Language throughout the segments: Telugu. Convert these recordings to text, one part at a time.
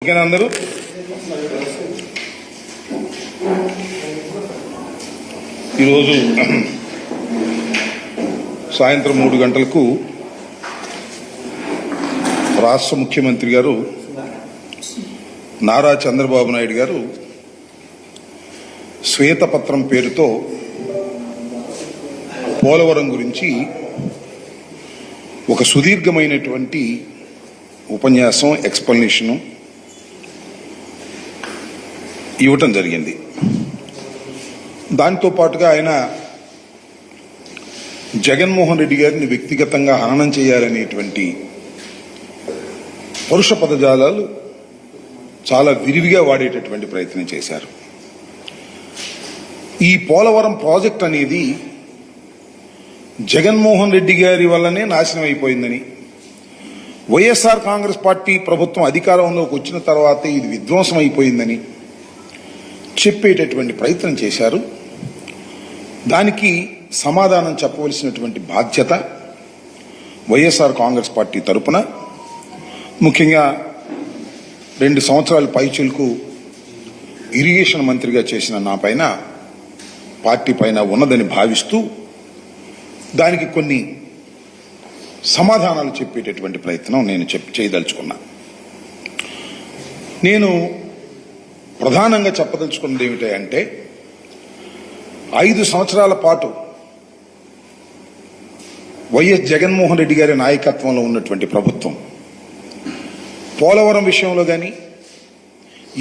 అందరూ ఈరోజు సాయంత్రం 3 గంటలకు రాష్ట్ర ముఖ్యమంత్రి గారు నారా చంద్రబాబు నాయుడు గారు శ్వేతపత్రం పేరుతో పోలవరం గురించి ఒక సుదీర్ఘమైనటువంటి ఉపన్యాసం ఎక్స్ప్లెనేషను ఇవ్వటం జరిగింది. దాంతో పాటుగా ఆయన జగన్మోహన్ రెడ్డి గారిని వ్యక్తిగతంగా హననం చేయాలనేటువంటి పరుష పదజాలాలు చాలా విరివిగా వాడేటటువంటి ప్రయత్నం చేశారు. ఈ పోలవరం ప్రాజెక్ట్ అనేది జగన్మోహన్ రెడ్డి గారి వల్లనే నాశనం అయిపోయిందని, వైఎస్ఆర్ కాంగ్రెస్ పార్టీ ప్రభుత్వం అధికారంలోకి వచ్చిన తర్వాతే ఇది విధ్వంసం అయిపోయిందని చెప్పేటటువంటి ప్రయత్నం చేశారు. దానికి సమాధానం చెప్పవలసినటువంటి బాధ్యత వైఎస్ఆర్ కాంగ్రెస్ పార్టీ తరపున, ముఖ్యంగా 2 సంవత్సరాల పైచిలకు ఇరిగేషన్ మంత్రిగా చేసిన నా పైన, పార్టీ పైన ఉన్నదని భావిస్తూ దానికి కొన్ని సమాధానాలు చెప్పేటటువంటి ప్రయత్నం నేను చేయదలుచుకున్నా. నేను ప్రధానంగా చెప్పదలుచుకున్నది ఏమిటంటే, 5 సంవత్సరాల పాటు వైఎస్ జగన్మోహన్ రెడ్డి గారి నాయకత్వంలో ఉన్నటువంటి ప్రభుత్వం పోలవరం విషయంలో కానీ,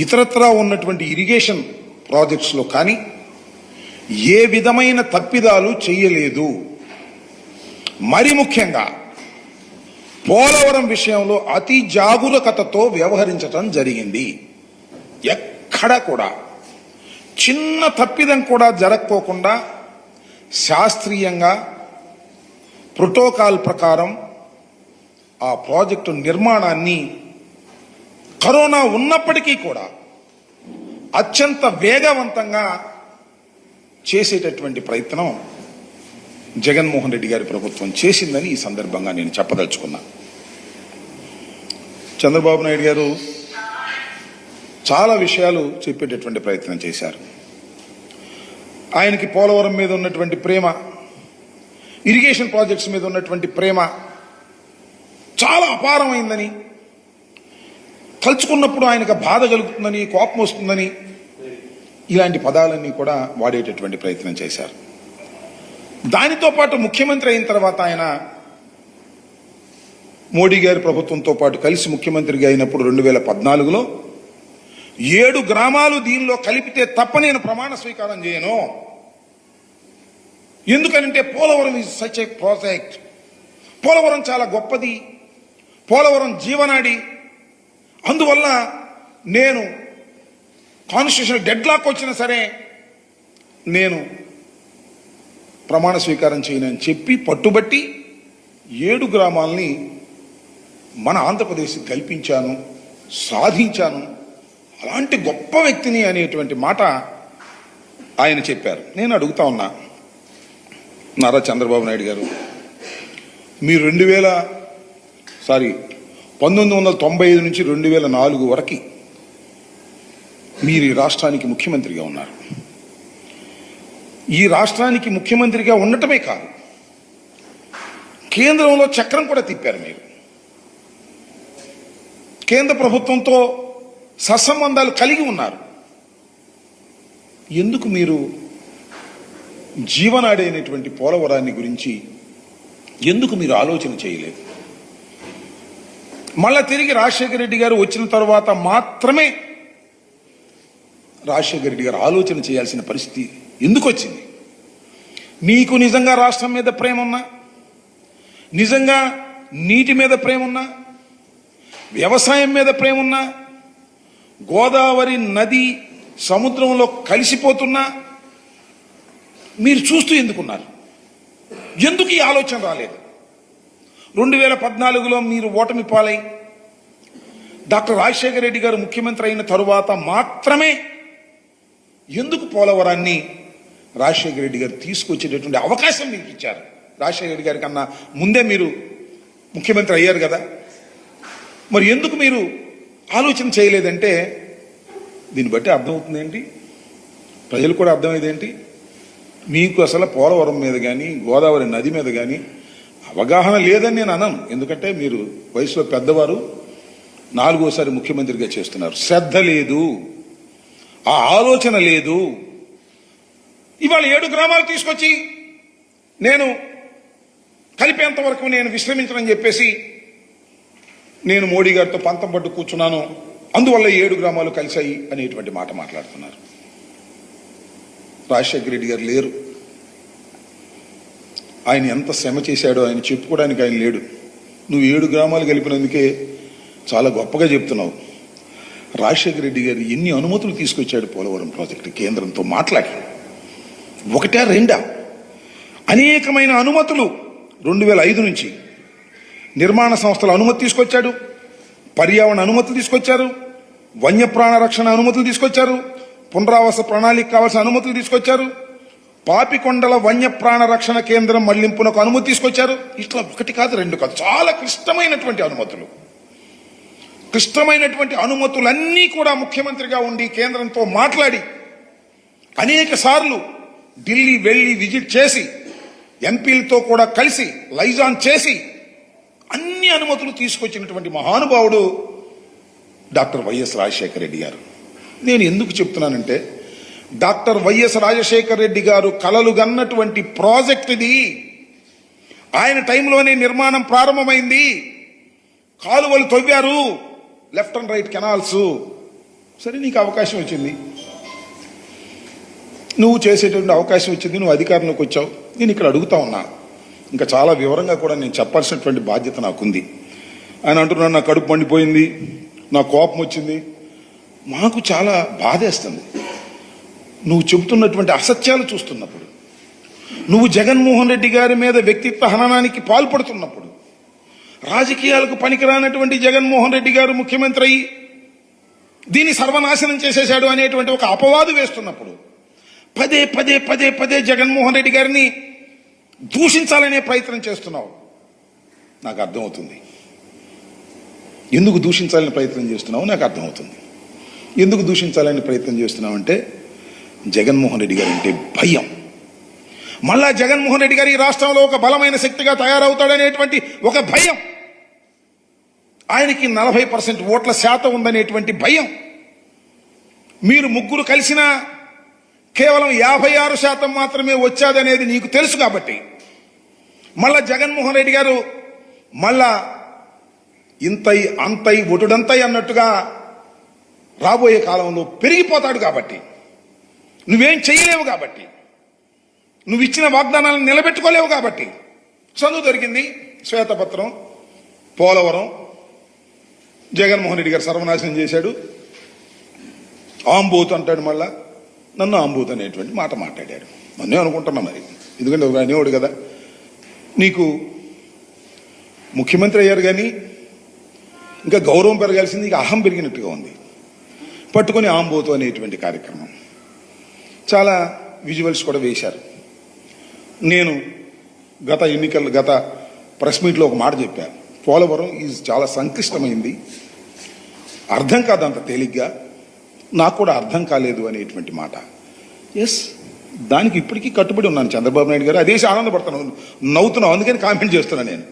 ఇతరత్రా ఉన్నటువంటి ఇరిగేషన్ ప్రాజెక్ట్స్లో కానీ ఏ విధమైన తప్పిదాలు చేయలేదు. మరి ముఖ్యంగా పోలవరం విషయంలో అతి జాగరూకతతో వ్యవహరించడం జరిగింది. ఎక్కడ కూడా చిన్న తప్పిదం కూడా జరగకోకుండా శాస్త్రీయంగా ప్రోటోకాల్ ప్రకారం ఆ ప్రాజెక్టు నిర్మాణాన్ని కరోనా ఉన్నప్పటికీ కూడా అత్యంత వేగవంతంగా చేసేటటువంటి ప్రయత్నం జగన్మోహన్ రెడ్డి గారి ప్రభుత్వం చేసిందని ఈ సందర్భంగా నేను చెప్పదలుచుకున్నా. చంద్రబాబు నాయుడు గారు చాలా విషయాలు చెప్పేటటువంటి ప్రయత్నం చేశారు. ఆయనకి పోలవరం మీద ఉన్నటువంటి ప్రేమ, ఇరిగేషన్ ప్రాజెక్ట్స్ మీద ఉన్నటువంటి ప్రేమ చాలా అపారమైందని, తలుచుకున్నప్పుడు ఆయనకు బాధ కలుగుతుందని, కోపం వస్తుందని, ఇలాంటి పదాలన్నీ కూడా వాడేటటువంటి ప్రయత్నం చేశారు. దానితో పాటు ముఖ్యమంత్రి అయిన తర్వాత ఆయన మోడీ గారి ప్రభుత్వంతో పాటు కలిసి ముఖ్యమంత్రిగా అయినప్పుడు 2014లో 7 గ్రామాలు దీనిలో కలిపితే తప్ప నేను ప్రమాణ స్వీకారం చేయను. ఎందుకనంటే Polavaram is such a project. Polavaram చాలా గొప్పది, పోలవరం జీవనాడి. అందువల్ల నేను కాన్స్టిట్యూషన్ డెడ్ లాక్ వచ్చినా సరే నేను ప్రమాణ స్వీకారం చేయనని చెప్పి పట్టుబట్టి 7 గ్రామాలని మన ఆంధ్రప్రదేశ్ కల్పించాను, సాధించాను, అలాంటి గొప్ప వ్యక్తిని అనేటువంటి మాట ఆయన చెప్పారు. నేను అడుగుతా ఉన్నా, నారా చంద్రబాబు నాయుడు గారు, మీరు 1995 నుంచి 2004 వరకు మీరు ఈ రాష్ట్రానికి ముఖ్యమంత్రిగా ఉన్నారు. ఈ రాష్ట్రానికి ముఖ్యమంత్రిగా ఉండటమే కాదు, కేంద్రంలో చక్రం కూడా తిప్పారు. మీరు కేంద్ర ప్రభుత్వంతో సత్సంబంధాలు కలిగి ఉన్నారు. ఎందుకు మీరు జీవనాడైనటువంటి పోలవరాన్ని గురించి ఎందుకు మీరు ఆలోచన చేయలేదు? మళ్ళా తిరిగి రాజశేఖర రెడ్డి గారు వచ్చిన తర్వాత మాత్రమే రాజశేఖర రెడ్డి గారు ఆలోచన చేయాల్సిన పరిస్థితి ఎందుకు వచ్చింది? మీకు నిజంగా రాష్ట్రం మీద ప్రేమ ఉన్నా, నిజంగా నీటి మీద ప్రేమ ఉన్నా, వ్యవసాయం మీద ప్రేమ ఉన్నా, గోదావరి నది సముద్రంలో కలిసిపోతున్నా మీరు చూస్తూ ఎందుకున్నారు? ఎందుకు ఈ ఆలోచన రాలేదు? 2014లో మీరు ఓటమి పాలై డాక్టర్ రాజశేఖర రెడ్డి గారు ముఖ్యమంత్రి అయిన తరువాత మాత్రమే ఎందుకు పోలవరాన్ని రాజశేఖర రెడ్డి గారు తీసుకొచ్చేటటువంటి అవకాశం మీకు ఇచ్చారు? రాజశేఖర రెడ్డి గారి కన్నా ముందే మీరు ముఖ్యమంత్రి అయ్యారు కదా, మరి ఎందుకు మీరు ఆలోచన చేయలేదంటే దీన్ని బట్టి అర్థమవుతుంది ఏంటి, ప్రజలు కూడా అర్థమయ్యేదేంటి, మీకు అసలు పోలవరం మీద కానీ గోదావరి నది మీద కానీ అవగాహన లేదని నేను అనను. ఎందుకంటే మీరు వయసులో పెద్దవారు, 4వ ముఖ్యమంత్రిగా చేస్తున్నారు. శ్రద్ధ లేదు, ఆ ఆలోచన లేదు. ఇవాళ 7 గ్రామాలు తీసుకొచ్చి నేను కలిపేంత వరకు నేను విశ్రమించనని చెప్పేసి నేను మోడీ గారితో పంతం పట్టు కూర్చున్నాను, అందువల్ల 7 గ్రామాలు కలిశాయి అనేటువంటి మాట మాట్లాడుతున్నారు. రాజశేఖర రెడ్డి గారు లేరు. ఆయన ఎంత శ్రమ చేశాడో ఆయన చెప్పుకోవడానికి ఆయన లేడు. నువ్వు 7 గ్రామాలు కలిపినందుకే చాలా గొప్పగా చెప్తున్నావు. రాజశేఖర రెడ్డి గారు ఎన్ని అనుమతులు తీసుకొచ్చాడు పోలవరం ప్రాజెక్టు కేంద్రంతో మాట్లాడి, 1, 2 అనేకమైన అనుమతులు 2005 నుంచి నిర్మాణ సంస్థల అనుమతి తీసుకొచ్చాడు, పర్యావరణ అనుమతులు తీసుకొచ్చారు, వన్యప్రాణ రక్షణ అనుమతులు తీసుకొచ్చారు, పునరావాస ప్రణాళిక కావాల్సిన అనుమతులు తీసుకొచ్చారు, పాపికొండల వన్యప్రాణ రక్షణ కేంద్రం మళ్లింపునకు అనుమతి తీసుకొచ్చారు. ఇట్లా 1 కాదు 2 కాదు, చాలా క్లిష్టమైనటువంటి అనుమతులు. క్లిష్టమైనటువంటి అనుమతులన్నీ కూడా ముఖ్యమంత్రిగా ఉండి కేంద్రంతో మాట్లాడి అనేక సార్లు ఢిల్లీ వెళ్లి విజిట్ చేసి ఎంపీలతో కూడా కలిసి లైజాన్ చేసి అన్ని అనుమతులు తీసుకొచ్చినటువంటి మహానుభావుడు డాక్టర్ వైఎస్ రాజశేఖర రెడ్డి గారు. నేను ఎందుకు చెప్తున్నానంటే, డాక్టర్ వైఎస్ రాజశేఖర రెడ్డి గారు కలలు గన్నటువంటి ప్రాజెక్ట్ ఇది. ఆయన టైంలోనే నిర్మాణం ప్రారంభమైంది. కాలువలు తవ్వారు, లెఫ్ట్ అండ్ రైట్ కెనాల్స్. సరే, నీకు అవకాశం వచ్చింది, నువ్వు చేసేటువంటి అవకాశం వచ్చింది, నువ్వు అధికారంలోకి వచ్చావు. నేను ఇక్కడ అడుగుతా ఉన్నా, ఇంకా చాలా వివరంగా కూడా నేను చెప్పాల్సినటువంటి బాధ్యత నాకుంది. ఆయన అంటున్నాడు, నా కడుపు మండిపోయింది, నా కోపం వచ్చింది. మాకు చాలా బాధేస్తుంది నువ్వు చెబుతున్నటువంటి అసత్యాలు చూస్తున్నప్పుడు, నువ్వు జగన్మోహన్ రెడ్డి గారి మీద వ్యక్తిత్వ హననానికి పాల్పడుతున్నప్పుడు, రాజకీయాలకు పనికిరానటువంటి జగన్మోహన్ రెడ్డి గారు ముఖ్యమంత్రి అయ్యి దీన్ని సర్వనాశనం చేసేశాడు అనేటువంటి ఒక అపవాదు వేస్తున్నప్పుడు పదే పదే పదే పదే జగన్మోహన్ రెడ్డి గారిని దూషించాలనే ప్రయత్నం చేస్తున్నావు. నాకు అర్థమవుతుంది ఎందుకు దూషించాలని ప్రయత్నం చేస్తున్నావు. నాకు అర్థమవుతుంది ఎందుకు దూషించాలని ప్రయత్నం చేస్తున్నావు అంటే, జగన్మోహన్ రెడ్డి గారు అంటే భయం. మళ్ళా జగన్మోహన్ రెడ్డి గారు ఈ రాష్ట్రంలో ఒక బలమైన శక్తిగా తయారవుతాడనేటువంటి ఒక భయం, ఆయనకి 40% ఓట్ల శాతం ఉందనేటువంటి భయం. మీరు ముగ్గురు కలిసినా కేవలం 56% మాత్రమే వచ్చాదనేది నీకు తెలుసు. కాబట్టి మళ్ళా జగన్మోహన్ రెడ్డి గారు మళ్ళా ఇంతై అంతై ఒటుడంతై అన్నట్టుగా రాబోయే కాలంలో పెరిగిపోతాడు. కాబట్టి నువ్వేం చేయలేవు, కాబట్టి నువ్వు ఇచ్చిన వాగ్దానాలను నిలబెట్టుకోలేవు. కాబట్టి చదువు దొరికింది, శ్వేతపత్రం, పోలవరం, జగన్మోహన్ రెడ్డి గారు సర్వనాశనం చేశాడు, ఆంబోతు అంటాడు. మళ్ళా నన్ను ఆంబోతు అనేటువంటి మాట మాట్లాడాడు. నన్నే అనుకుంటున్నా మరి, ఎందుకంటే ఒక అనేవాడు కదా. నీకు ముఖ్యమంత్రి అయ్యారు కానీ ఇంకా గౌరవం పెరగాల్సింది, ఇంకా అహం పెరిగినట్టుగా ఉంది. పట్టుకొని ఆంబోతు అనేటువంటి కార్యక్రమం చాలా విజువల్స్ కూడా వేశారు. నేను గత ప్రెస్ మీట్లో ఒక మాట చెప్పాను, పోలవరం ఈజ్ చాలా సంక్లిష్టమైంది, అర్థం కాదు అంత తేలిగ్గా, నాకు కూడా అర్థం కాలేదు అనేటువంటి మాట. ఎస్, దానికి ఇప్పటికీ కట్టుబడి ఉన్నాను. చంద్రబాబు నాయుడు గారు అదేసి ఆనందపడుతున్నావు, నవ్వుతున్నావు, అందుకని కామెంట్ చేస్తున్నాను నేను.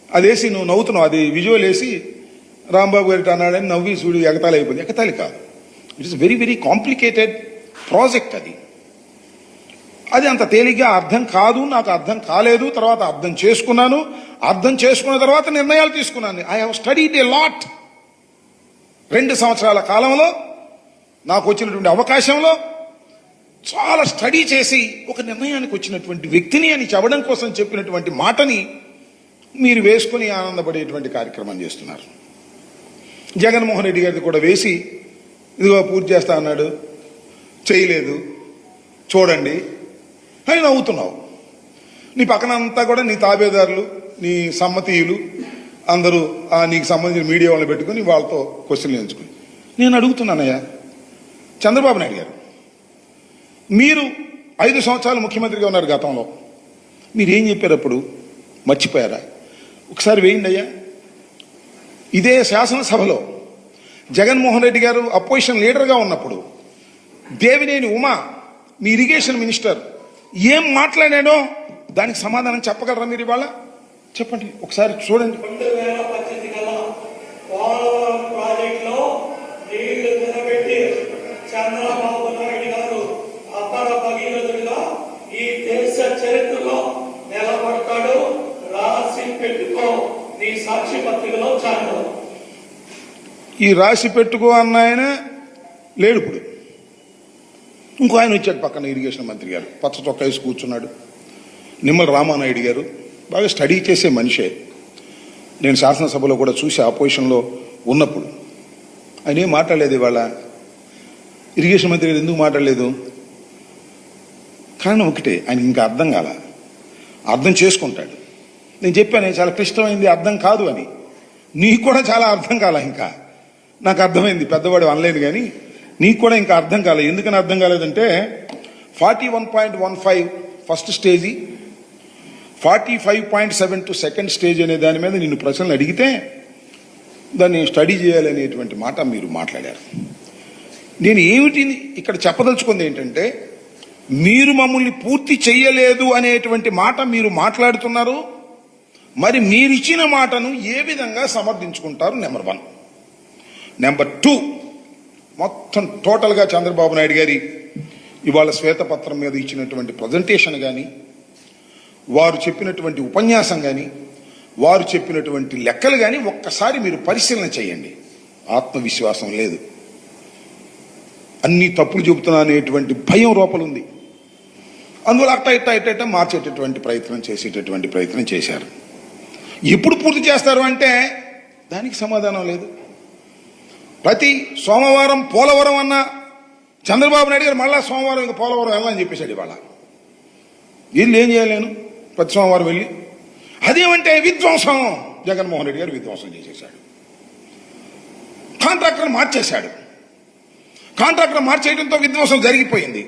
అదేసి నువ్వు నవ్వుతున్నావు, అది విజువల్ వేసి రాంబాబు గారి అన్నాడని నవ్వి చూడు ఎగతాళి అయిపోయింది. ఎగతాళి కాదు, it is very very complicated project. అది అంత తేలిగ్గా అర్థం కాదు, నాకు అర్థం కాలేదు. తర్వాత అర్థం చేసుకున్నాను, అర్థం చేసుకున్న తర్వాత నిర్ణయాలు తీసుకున్నాను. I have studied a lot. 2 సంవత్సరాల కాలంలో నాకు వచ్చినటువంటి అవకాశంలో చాలా స్టడీ చేసి ఒక నిర్ణయానికి వచ్చినటువంటి వ్యక్తిని అని చెప్పడం కోసం చెప్పినటువంటి మాటని మీరు వేసుకుని ఆనందపడేటువంటి కార్యక్రమం చేస్తున్నారు. జగన్మోహన్ రెడ్డి గారిది కూడా వేసి ఇదిగో పూర్తి చేస్తా అన్నాడు, చేయలేదు, చూడండి అని నవ్వుతున్నావు. నీ పక్కన అంతా కూడా నీ తాబేదారులు, నీ సమ్మతీయులు అందరూ నీకు సంబంధించిన మీడియా వాళ్ళని పెట్టుకుని వాళ్ళతో క్వశ్చన్లు ఎంచుకుని. నేను అడుగుతున్నానయ్యా, చంద్రబాబు నాయుడు గారు మీరు 5 సంవత్సరాలు ముఖ్యమంత్రిగా ఉన్నారు. గతంలో మీరేం చెప్పారు అప్పుడు? మర్చిపోయారా? ఒకసారి వేయండి అయ్యా. ఇదే శాసనసభలో జగన్మోహన్ రెడ్డి గారు అపోజిషన్ లీడర్గా ఉన్నప్పుడు దేవినేని ఉమా మీ ఇరిగేషన్ మినిస్టర్ ఏం మాట్లాడాడో దానికి సమాధానం చెప్పగలరా మీరు ఇవాళ? చెప్పండి, ఒకసారి చూడండి. 2018 కల్లా పోలవరం ప్రాజెక్టులో నీళ్లు నిలబెట్టి చంద్రబాబు నాయుడు గారు అపర భగీరథుడిగా ఈ దేశ చరిత్రలో నిలబడతాడు, రాసి పెట్టుకో నీ సాక్షి పత్రికలో చాలు. ఈ రాసి పెట్టుకో అన్న ఆయన లేడు ఇప్పుడు. ఇంకో ఆయన వచ్చాడు పక్కన, ఇరిగేషన్ మంత్రి గారు, పచ్చ చొక్కా వేసి కూర్చున్నాడు. నిమ్మల రామానాయుడు గారు బాగా స్టడీ చేసే మనిషే. నేను శాసనసభలో కూడా చూసి ఆపోజిషన్లో ఉన్నప్పుడు ఆయన ఏం మాట్లాడలేదు. ఇవాళ ఇరిగేషన్ మంత్రి గారు ఎందుకు మాట్లాడలేదు? కారణం ఒకటే, ఆయన ఇంకా అర్థం కాల. అర్థం చేసుకుంటాడు. నేను చెప్పాను చాలా క్లిష్టమైంది, అర్థం కాదు అని. నీకు కూడా చాలా అర్థం కాల. ఇంకా నాకు అర్థమైంది, పెద్దవాడు అనలేదు, కానీ నీకు కూడా ఇంకా అర్థం కాలేదు. ఎందుకని అర్థం కాలేదంటే 41.15 ఫస్ట్ స్టేజీ, 45.72 సెకండ్ స్టేజ్ అనే దాని మీద నిన్ను ప్రశ్నలు అడిగితే దాన్ని స్టడీ చేయాలనేటువంటి మాట మీరు మాట్లాడారు. నేను ఏమిటి ఇక్కడ చెప్పదలుచుకుంది ఏంటంటే, మీరు మమ్మల్ని పూర్తి చేయలేదు అనేటువంటి మాట మీరు మాట్లాడుతున్నారు. మరి మీరిచ్చిన మాటను ఏ విధంగా సమర్థించుకుంటారు? నెంబర్ 1. నెంబర్ 2, మొత్తం టోటల్గా చంద్రబాబు నాయుడు గారి ఇవాళ శ్వేతపత్రం మీద ఇచ్చినటువంటి ప్రజెంటేషన్ కానీ, వారు చెప్పినటువంటి ఉపన్యాసం కానీ, వారు చెప్పినటువంటి లెక్కలు కానీ ఒక్కసారి మీరు పరిశీలన చేయండి. ఆత్మవిశ్వాసం లేదు, అన్ని తప్పులు చెబుతున్నా అనేటువంటి భయం లోపలుంది. అందువల్ల అట్ట మార్చేటటువంటి ప్రయత్నం చేసేటటువంటి ప్రయత్నం చేశారు. ఎప్పుడు పూర్తి చేస్తారు అంటే దానికి సమాధానం లేదు. ప్రతి సోమవారం పోలవరం అన్న చంద్రబాబు నాయుడు గారు మళ్ళా సోమవారం ఇంకా పోలవరం వెళ్ళాలని చెప్పేశాడు. ఇవాళ వీళ్ళు ఏం చేయాలి? నేను ప్రతి సోమవారం వెళ్ళి అదేమంటే విధ్వంసం. జగన్మోహన్ రెడ్డి గారు విధ్వంసం చేసేశాడు, కాంట్రాక్టర్ మార్చేశాడు. కాంట్రాక్టర్ మార్చేయడంతో విధ్వంసం జరిగిపోయింది.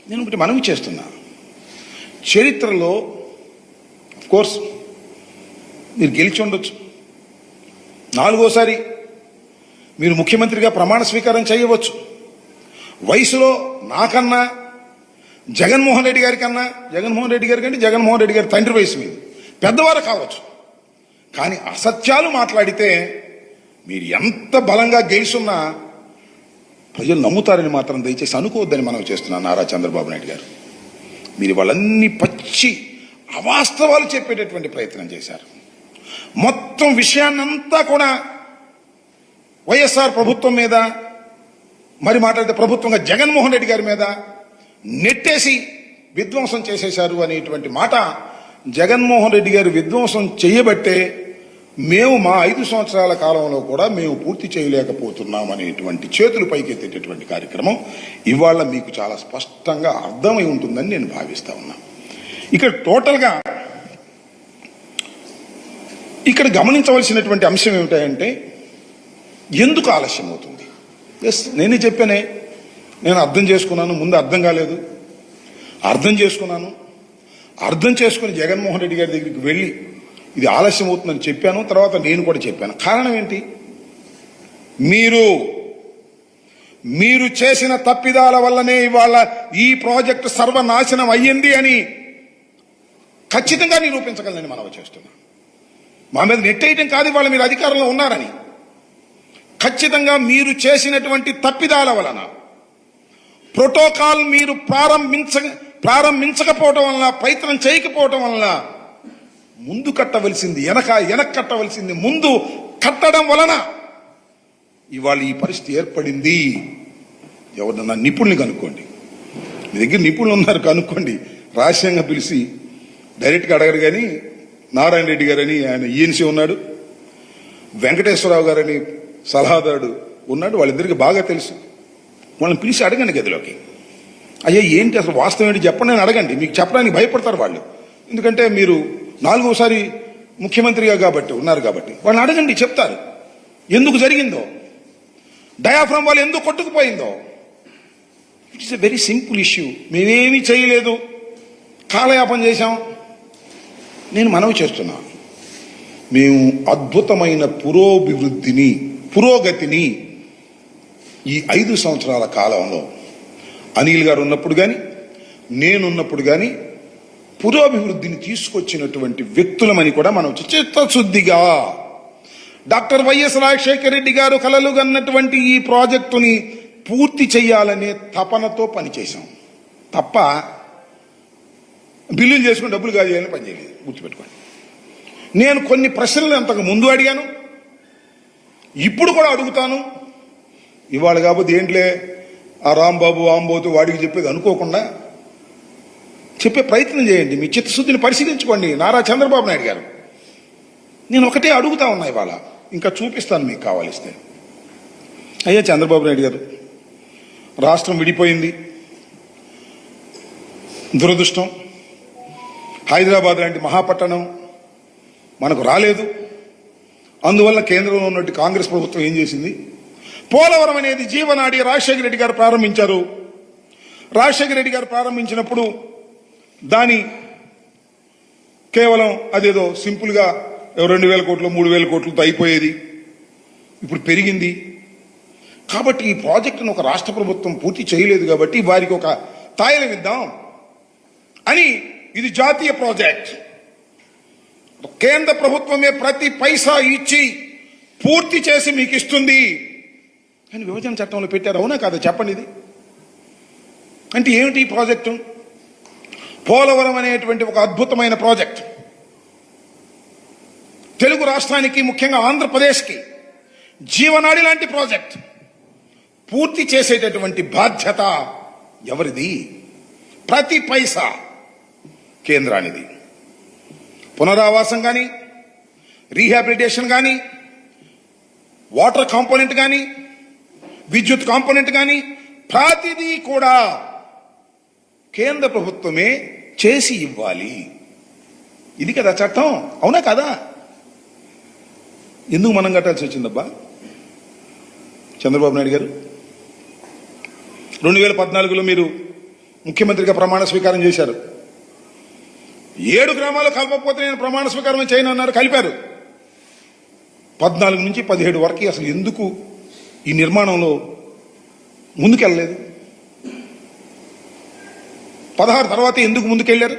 నేను ఒకటి మనవి చేస్తున్నా, చరిత్రలో కోర్స్ మీరు గెలిచి ఉండొచ్చు, 4వసారి మీరు ముఖ్యమంత్రిగా ప్రమాణ స్వీకారం చేయవచ్చు. వయసులో నాకన్నా జగన్మోహన్ రెడ్డి గారి కంటే జగన్మోహన్ రెడ్డి గారి తండ్రి వయసు మీద పెద్దవారు కావచ్చు. కానీ అసత్యాలు మాట్లాడితే మీరు ఎంత బలంగా గెలుచున్నా ప్రజలు నమ్ముతారని మాత్రం దయచేసి అనుకోవద్దని మనం చేస్తున్నాం. నారా చంద్రబాబు నాయుడు గారు మీరు వాళ్ళన్నీ పచ్చి అవాస్తవాలు చెప్పేటటువంటి ప్రయత్నం చేశారు. మొత్తం విషయాన్నంతా కూడా వైఎస్ఆర్ ప్రభుత్వం మీద, మరి మాట్లాడితే ప్రభుత్వంగా జగన్మోహన్ రెడ్డి గారి మీద నెట్టేసి విధ్వంసం చేసేశారు అనేటువంటి మాట. జగన్మోహన్ రెడ్డి గారు విధ్వంసం చేయబట్టే మేము మా 5 సంవత్సరాల కాలంలో కూడా మేము పూర్తి చేయలేకపోతున్నాం అనేటువంటి చేతులు పైకెత్తేటటువంటి కార్యక్రమం ఇవాళ మీకు చాలా స్పష్టంగా అర్థమై ఉంటుందని నేను భావిస్తా ఉన్నా. ఇక్కడ టోటల్గా ఇక్కడ గమనించవలసినటువంటి అంశం ఏమిటంటే, ఎందుకు ఆలస్యం అవుతుంది? ఎస్, నేనే చెప్పానే, నేను అర్థం చేసుకున్నాను. ముందు అర్థం కాలేదు, అర్థం చేసుకున్నాను. అర్థం చేసుకుని జగన్మోహన్ రెడ్డి గారి దగ్గరికి వెళ్ళి ఇది ఆలస్యం అవుతుందని చెప్పాను. తర్వాత నేను కూడా చెప్పాను. కారణం ఏంటి? మీరు చేసిన తప్పిదాల వల్లనే ఇవాళ ఈ ప్రాజెక్టు సర్వనాశనం అయ్యింది అని ఖచ్చితంగా నిరూపించగలనని మనవి చేస్తున్నాను. మా మీద నెట్టేయటం కాదు, ఇవాళ మీరు అధికారంలో ఉన్నారని. ఖచ్చితంగా మీరు చేసినటువంటి తప్పిదాల వలన, ప్రోటోకాల్ మీరు ప్రారంభించకపోవడం వలన, ప్రయత్నం చేయకపోవడం వలన, ముందు కట్టవలసింది వెనక కట్టవలసింది ముందు కట్టడం వలన ఇవాళ ఈ పరిస్థితి ఏర్పడింది. ఎవరన్నా నిపుణుల్ని కనుక్కోండి, మీ దగ్గర నిపుణులు ఉన్నారు కనుక్కోండి. రహస్యంగా పిలిచి డైరెక్ట్గా అడగరు. కానీ నారాయణ రెడ్డి గారని ఆయన ఈఎన్సీ ఉన్నాడు, వెంకటేశ్వరరావు గారని సలహాదారుడు ఉన్నాడు, వాళ్ళిద్దరికి బాగా తెలుసు. వాళ్ళని పిలిచి అడగండి గదిలోకి. అయ్యా ఏంటి అసలు వాస్తవం ఏంటి చెప్పండి అని అడగండి. మీకు చెప్పడానికి భయపడతారు వాళ్ళు, ఎందుకంటే మీరు 4వసారి ముఖ్యమంత్రిగా ఉన్నారు కాబట్టి. వాళ్ళని అడగండి, చెప్తారు ఎందుకు జరిగిందో, డయాఫ్రామ్ వాళ్ళు ఎందుకు కొట్టుకుపోయిందో. It's a very simple issue. మేమేమీ చేయలేదు, కాలయాపన చేశాం. నేను మనవి చేస్తున్నాను, మేము అద్భుతమైన పురోభివృద్ధిని పురోగతిని ఈ 5 సంవత్సరాల కాలంలో అనిల్ గారు ఉన్నప్పుడు కానీ నేనున్నప్పుడు కానీ పురోభివృద్ధిని తీసుకొచ్చినటువంటి వ్యక్తులమని కూడా మనం చిత్తశుద్ధిగా డాక్టర్ వైఎస్ రాజశేఖర రెడ్డి గారు కలలు కన్నటువంటి ఈ ప్రాజెక్టుని పూర్తి చేయాలనే తపనతో పనిచేశాం తప్ప బిల్లులు చేసుకుని డబ్బులు కాజేయాలని పనిచేయలేదు. గుర్తుపెట్టుకోండి. నేను కొన్ని ప్రశ్నలు అంతకు ముందు అడిగాను, ఇప్పుడు కూడా అడుగుతాను. ఇవాళ కాకపోతే ఏంట్లే ఆ రాంబాబు ఆంబోతు వాడికి చెప్పేది అనుకోకుండా చెప్పే ప్రయత్నం చేయండి. మీ చిత్తశుద్ధిని పరిశీలించుకోండి. నారా చంద్రబాబు నాయుడు గారు, నేను ఒకటే అడుగుతా ఉన్నా ఇవాళ, ఇంకా చూపిస్తాను మీకు కావాలిస్తే. అయ్యా చంద్రబాబు నాయుడు గారు, రాష్ట్రం విడిపోయింది, దురదృష్టం. హైదరాబాద్ లాంటి మహాపట్టణం మనకు రాలేదు. అందువల్ల కేంద్రంలో ఉన్నట్టు కాంగ్రెస్ ప్రభుత్వం ఏం చేసింది? పోలవరం అనేది జీవనాడి రాజశేఖర రెడ్డి గారు ప్రారంభించారు. రాజశేఖర రెడ్డి గారు ప్రారంభించినప్పుడు దాని కేవలం అదేదో సింపుల్గా 2,000 కోట్లు 3,000 కోట్లతో అయిపోయేది. ఇప్పుడు పెరిగింది. కాబట్టి ఈ ప్రాజెక్టును ఒక రాష్ట్ర ప్రభుత్వం పూర్తి చేయలేదు కాబట్టి వారికి ఒక తాయిలం ఇద్దాం అని, ఇది జాతీయ ప్రాజెక్ట్, కేంద్ర ప్రభుత్వమే ప్రతి పైసా ఇచ్చి పూర్తి చేసి మీకు ఇస్తుంది అని విభజన చట్టంలో పెట్టారు. అవునా కాదా చెప్పండి. ఇది అంటే ఏమిటి ఈ ప్రాజెక్టు? పోలవరం అనేటువంటి ఒక అద్భుతమైన ప్రాజెక్ట్ తెలుగు రాష్ట్రానికి, ముఖ్యంగా ఆంధ్రప్రదేశ్కి జీవనాడి లాంటి ప్రాజెక్ట్ పూర్తి చేసేటటువంటి బాధ్యత ఎవరిది? ప్రతి పైసా కేంద్రానిది. పునరావాసం కానీ, రీహాబిలిటేషన్ కానీ, వాటర్ కాంపోనెంట్ కానీ, విద్యుత్ కాంపోనెంట్ కానీ ప్రతిదీ కూడా కేంద్ర ప్రభుత్వమే చేసి ఇవ్వాలి. ఇది కదా చట్టం. అవునా కదా? ఎందుకు మనం కట్టాల్సి వచ్చిందబ్బా? చంద్రబాబు నాయుడు గారు 2014లో మీరు ముఖ్యమంత్రిగా ప్రమాణ స్వీకారం చేశారు. 7 గ్రామాలు కలపకపోతే నేను ప్రమాణ స్వీకారం చేయను అన్నారు. కలిపారు. 14 నుంచి 17 వరకు అసలు ఎందుకు ఈ నిర్మాణంలో ముందుకెళ్ళలేదు? 16 తర్వాత ఎందుకు ముందుకెళ్లారు?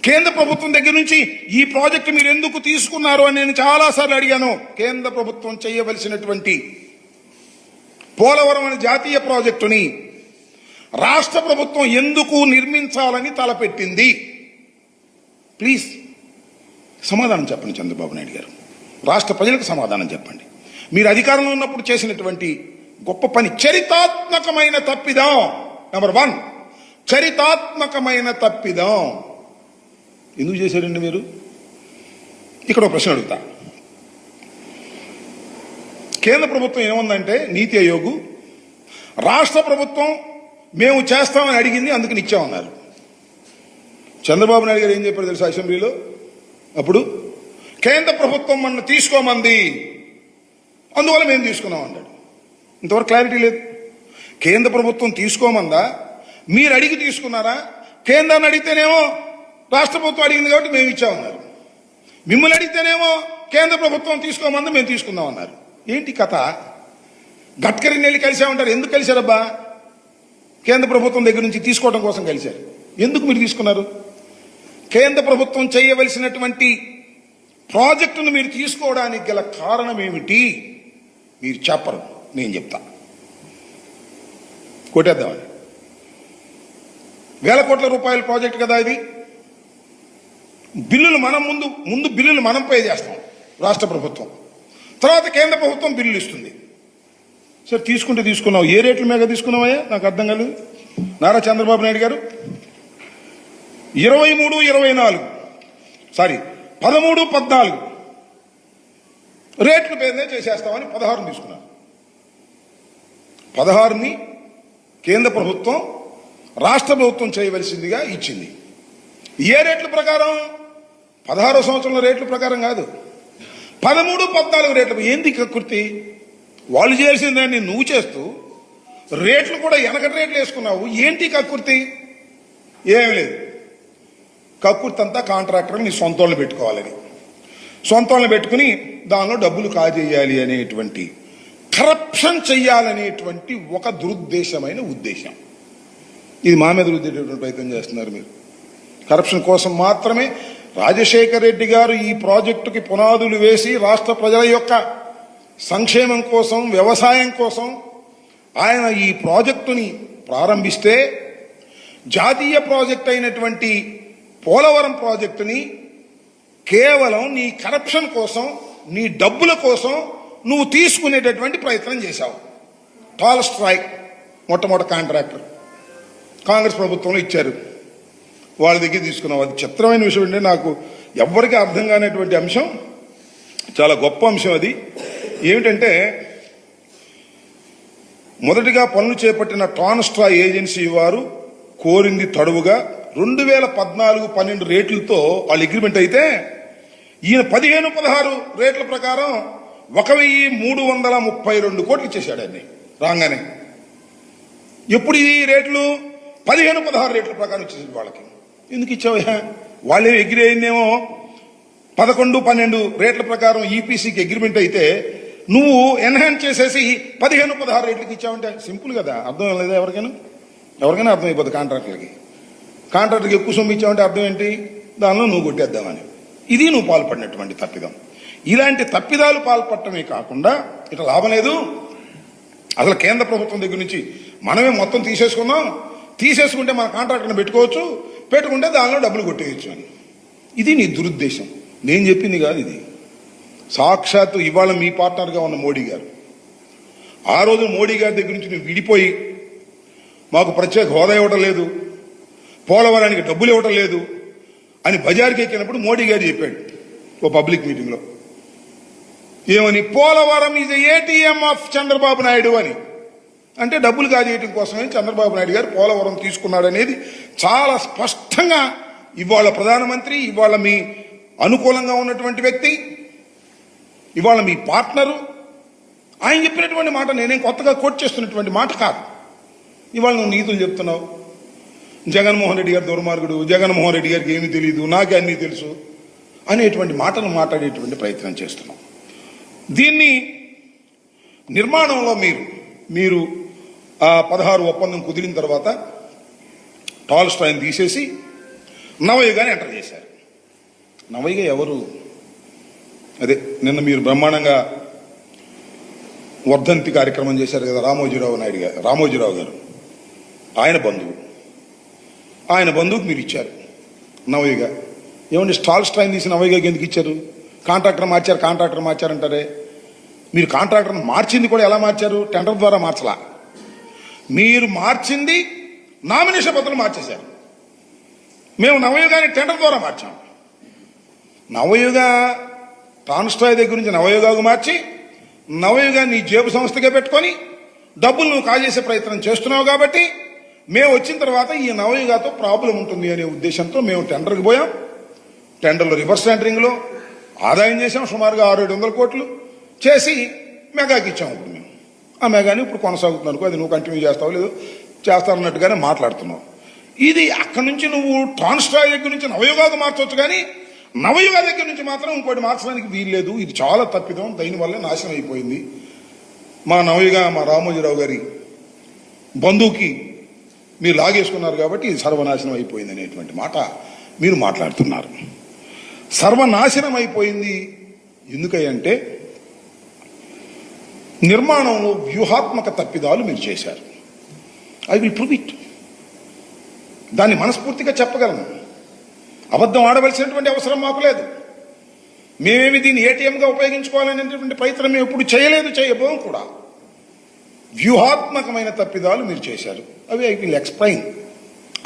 కేంద్ర ప్రభుత్వం దగ్గర నుంచి ఈ ప్రాజెక్టు మీరు ఎందుకు తీసుకున్నారు అని నేను చాలాసార్లు అడిగాను. కేంద్ర ప్రభుత్వం చేయవలసినటువంటి పోలవరం అనే జాతీయ ప్రాజెక్టుని రాష్ట్ర ప్రభుత్వం ఎందుకు నిర్మించాలని తలపెట్టింది? ప్లీజ్ సమాధానం చెప్పండి చంద్రబాబు నాయుడు గారు. రాష్ట్ర ప్రజలకు సమాధానం చెప్పండి. మీరు అధికారంలో ఉన్నప్పుడు చేసినటువంటి గొప్ప పని, చరితాత్మకమైన తప్పిదం. నెంబర్ 1, చరితాత్మకమైన తప్పిదం. ఎందుకు చేశారండి మీరు? ఇక్కడ ఒక ప్రశ్న అడుగుతా. కేంద్ర ప్రభుత్వం ఏముందంటే నీతి ఆయోగ్, రాష్ట్ర ప్రభుత్వం మేము చేస్తామని అడిగింది అందుకని ఇచ్చామన్నారు. చంద్రబాబు నాయుడు గారు ఏం చెప్పారు తెలుసా అసెంబ్లీలో? అప్పుడు కేంద్ర ప్రభుత్వం మన తీసుకోమంది, అందువల్ల మేము తీసుకున్నాం అన్నాడు. ఇంతవరకు క్లారిటీ లేదు. కేంద్ర ప్రభుత్వం తీసుకోమందా, మీరు అడిగి తీసుకున్నారా? కేంద్రాన్ని అడిగితేనేమో రాష్ట్ర ప్రభుత్వం అడిగింది కాబట్టి మేము ఇచ్చామన్నారు. మిమ్మల్ని అడిగితేనేమో కేంద్ర ప్రభుత్వం తీసుకోమంది, మేము తీసుకుందాం అన్నారు. ఏంటి కథ? గడ్కరీని వెళ్ళి కలిసామంటారు. ఎందుకు కలిశారబ్బా? కేంద్ర ప్రభుత్వం దగ్గర నుంచి తీసుకోవడం కోసం కలిశారు. ఎందుకు మీరు తీసుకున్నారు? కేంద్ర ప్రభుత్వం చేయవలసినటువంటి ప్రాజెక్టును మీరు తీసుకోవడానికి గల కారణం ఏమిటి? మీరు చెప్పరు, నేను చెప్తా. కొట్టేద్దామని. 1,000 కోట్ల రూపాయల ప్రాజెక్టు కదా ఇది. బిల్లులు మనం ముందు బిల్లులు మనం పే చేస్తాం రాష్ట్ర ప్రభుత్వం, తర్వాత కేంద్ర ప్రభుత్వం బిల్లులు ఇస్తుంది. సరే తీసుకుంటే తీసుకున్నావు, ఏ రేట్ల మీద తీసుకున్నావయ్యా? నాకు అర్థం కాలేదు. నారా చంద్రబాబు నాయుడు గారు 13, 14 రేట్ల పేరునే చేసేస్తామని 16 తీసుకున్నారు. 16ని కేంద్ర ప్రభుత్వం రాష్ట్ర ప్రభుత్వం చేయవలసిందిగా ఇచ్చింది. ఏ రేట్ల ప్రకారం? 16వ సంవత్సరంలో రేట్ల ప్రకారం కాదు, 13, 14 రేట్లు. ఏంది కక్కుర్తి? వాళ్ళు చేయాల్సిన దాన్ని నువ్వు చేస్తూ రేట్లు కూడా వెనకటి రేట్లు వేసుకున్నావు. ఏంటి కక్కుర్తి? ఏం లేదు. కక్కుర్తి అంతా కాంట్రాక్టర్ నీ సొంత వాళ్ళు పెట్టుకోవాలని. సొంత వాళ్ళని పెట్టుకుని దానిలో డబ్బులు కాజేయాలి అనేటువంటి కరప్షన్ చెయ్యాలనేటువంటి ఒక దురుద్దేశమైన ఉద్దేశం. ఇది మా మీద రుద్దేటటువంటి ప్రయత్నం చేస్తున్నారు మీరు. కరప్షన్ కోసం మాత్రమే రాజశేఖర్ రెడ్డి గారు ఈ ప్రాజెక్టుకి పునాదులు వేసి రాష్ట్ర ప్రజల యొక్క సంక్షేమం కోసం, వ్యవసాయం కోసం ఆయన ఈ ప్రాజెక్టుని ప్రారంభిస్తే జాతీయ ప్రాజెక్ట్ అయినటువంటి పోలవరం ప్రాజెక్టుని కేవలం నీ కరప్షన్ కోసం, నీ డబ్బుల కోసం నువ్వు తీసుకునేటటువంటి ప్రయత్నం చేశావు. టాల్స్టాయ్ మొట్టమొదటి కాంట్రాక్టర్ కాంగ్రెస్ ప్రభుత్వంలో ఇచ్చారు, వాళ్ళ దగ్గర తీసుకున్నావు. అది చిత్రమైన విషయం అంటే నాకు ఎవ్వరికీ అర్థం కానిటువంటి అంశం, చాలా గొప్ప అంశం. అది ఏమిటంటే మొదటిగా పనులు చేపట్టిన టాల్స్టాయ్ ఏజెన్సీ వారు కోరింది తడువుగా 2014-12 రేట్లతో వాళ్ళు అగ్రిమెంట్ అయితే ఈయన 15-16 రేట్ల ప్రకారం 1,332 కోట్లు ఇచ్చేశాడు అన్ని రాగానే. ఎప్పుడు ఈ రేట్లు 15-16 రేట్ల ప్రకారం ఇచ్చేసాడు వాళ్ళకి. ఎందుకు ఇచ్చావా? వాళ్ళేమి అగ్రి అయిందేమో 11-12 రేట్ల ప్రకారం ఈపీసీకి అగ్రిమెంట్ అయితే నువ్వు ఎన్హాన్స్ చేసేసి 15-16 రేట్లకి ఇచ్చావంటే సింపుల్ కదా, అర్థం లేదా? ఎవరికైనా అర్థం అయిపోతుంది. కాంట్రాక్టర్కి ఎక్కువ సొమ్ము ఇచ్చావంటే అర్థం ఏంటి? దానిలో నువ్వు కొట్టేద్దామని. ఇది నువ్వు పాల్పడినటువంటి తప్పిదం. ఇలాంటి తప్పిదాలు పాల్పడటమే కాకుండా ఇట్లా లాభం లేదు, అసలు కేంద్ర ప్రభుత్వం దగ్గర నుంచి మనమే మొత్తం తీసేసుకుంటే మన కాంట్రాక్టర్ని పెట్టుకుంటే దానిలో డబ్బులు కొట్టేయచ్చు అని. ఇది నీ దురుద్దేశం, నేను చెప్పింది కాదు. ఇది సాక్షాత్తు ఇవాళ మీ పార్ట్నర్గా ఉన్న మోడీ గారు, ఆ రోజు మోడీ గారి దగ్గర నుంచి నువ్వు విడిపోయి మాకు ప్రత్యేక హోదా ఇవ్వటం లేదు, పోలవరానికి డబ్బులు ఇవ్వటం లేదు అని బజార్కి ఎక్కినప్పుడు మోడీ గారు చెప్పాడు ఓ పబ్లిక్ మీటింగ్లో. ఏమని? Polavaram is ATM of Chandrababu Naidu అని. అంటే డబ్బులు కాజేయటం కోసమే చంద్రబాబు నాయుడు గారు పోలవరం తీసుకున్నాడు అనేది చాలా స్పష్టంగా ఇవాళ ప్రధానమంత్రి, ఇవాళ మీ అనుకూలంగా ఉన్నటువంటి వ్యక్తి, ఇవాళ మీ పార్ట్నరు ఆయన చెప్పినటువంటి మాట నేనేం కొత్తగా కోట్ చేస్తున్నటువంటి మాట కాదు. ఇవాళ నువ్వు నీతులు చెప్తున్నావు. జగన్మోహన్ రెడ్డి గారు దుర్మార్గుడు, జగన్మోహన్ రెడ్డి గారికి ఏమీ తెలియదు, నాకే అన్నీ తెలుసు అనేటువంటి మాటలు మాట్లాడేటువంటి ప్రయత్నం చేస్తున్నావు. దీన్ని నిర్మాణంలో మీరు ఆ 16 ఒప్పందం కుదిరిన తర్వాత టాల్స్టాయ్ని తీసేసి నవయుగాని ఎంటర్ చేశారు. నవయుగ ఎవరు? అదే నిన్న మీరు బ్రహ్మాండంగా వర్ధంతి కార్యక్రమం చేశారు కదా రామోజీరావు గారు, ఆయన బంధువుకు మీరు ఇచ్చారు నవయుగ. ఏమండి టాల్స్టాయ్ని తీసి నవయుగకి ఎందుకు ఇచ్చారు? కాంట్రాక్టర్ మార్చారంటారే. మీరు కాంట్రాక్టర్ని మార్చింది కూడా ఎలా మార్చారు? టెండర్ ద్వారా మార్చలా. మీరు మార్చింది నామినేషన్ పత్రాలు మార్చేశారు. మేము నవయుగాన్ని టెండర్ ద్వారా మార్చాం. నవయుగ టాల్స్టాయ్ దగ్గర నుంచి నవయుగాకు మార్చి నవయుగాన్ని జేబు సంస్థగా పెట్టుకొని డబ్బులు నువ్వు కాజేసే ప్రయత్నం చేస్తున్నావు. కాబట్టి మేము వచ్చిన తర్వాత ఈ నవయుగాతో ప్రాబ్లం ఉంటుంది అనే ఉద్దేశంతో మేము టెండర్కి పోయాం. టెండర్లో రివర్స్ టెండరింగ్లో ఆదాయం చేసాం. సుమారుగా 600-700 కోట్లు చేసి మెగాకి ఇచ్చాం. ఇప్పుడు మేము ఆ మెగాని ఇప్పుడు కొనసాగుతున్నాను. అది నువ్వు కంటిన్యూ చేస్తావు లేదు చేస్తారన్నట్టుగానే మాట్లాడుతున్నావు. ఇది అక్కడి నుంచి నువ్వు టాల్స్టాయ్ దగ్గర నుంచి నవయుగాకు మార్చవచ్చు, కానీ నవయుగ దగ్గర నుంచి మాత్రం ఇంకోటి మార్చడానికి వీల్లేదు. ఇది చాలా తప్పిదం, దీనివల్ల నాశనం అయిపోయింది. మా నవయుగ మా రామోజీరావు గారి బంధువుకి మీరు లాగేసుకున్నారు కాబట్టి ఇది సర్వనాశనం అయిపోయింది అనేటువంటి మాట మీరు మాట్లాడుతున్నారు. సర్వనాశనం అయిపోయింది ఎందుకంటే నిర్మాణంలో వ్యూహాత్మక తప్పిదాలు మీరు చేశారు. I will prove it. దాన్ని మనస్ఫూర్తిగా చెప్పగలను. అబద్ధం ఆడవలసినటువంటి అవసరం మాకు లేదు. మేమేమి దీన్ని ఏటీఎంగా ఉపయోగించుకోవాలనేటువంటి ప్రయత్నం మేము ఎప్పుడు చేయబోం కూడా. వ్యూహాత్మకమైన తప్పిదాలు మీరు చేశారు. అవి ఐ విల్ ఎక్స్ప్లెయిన్.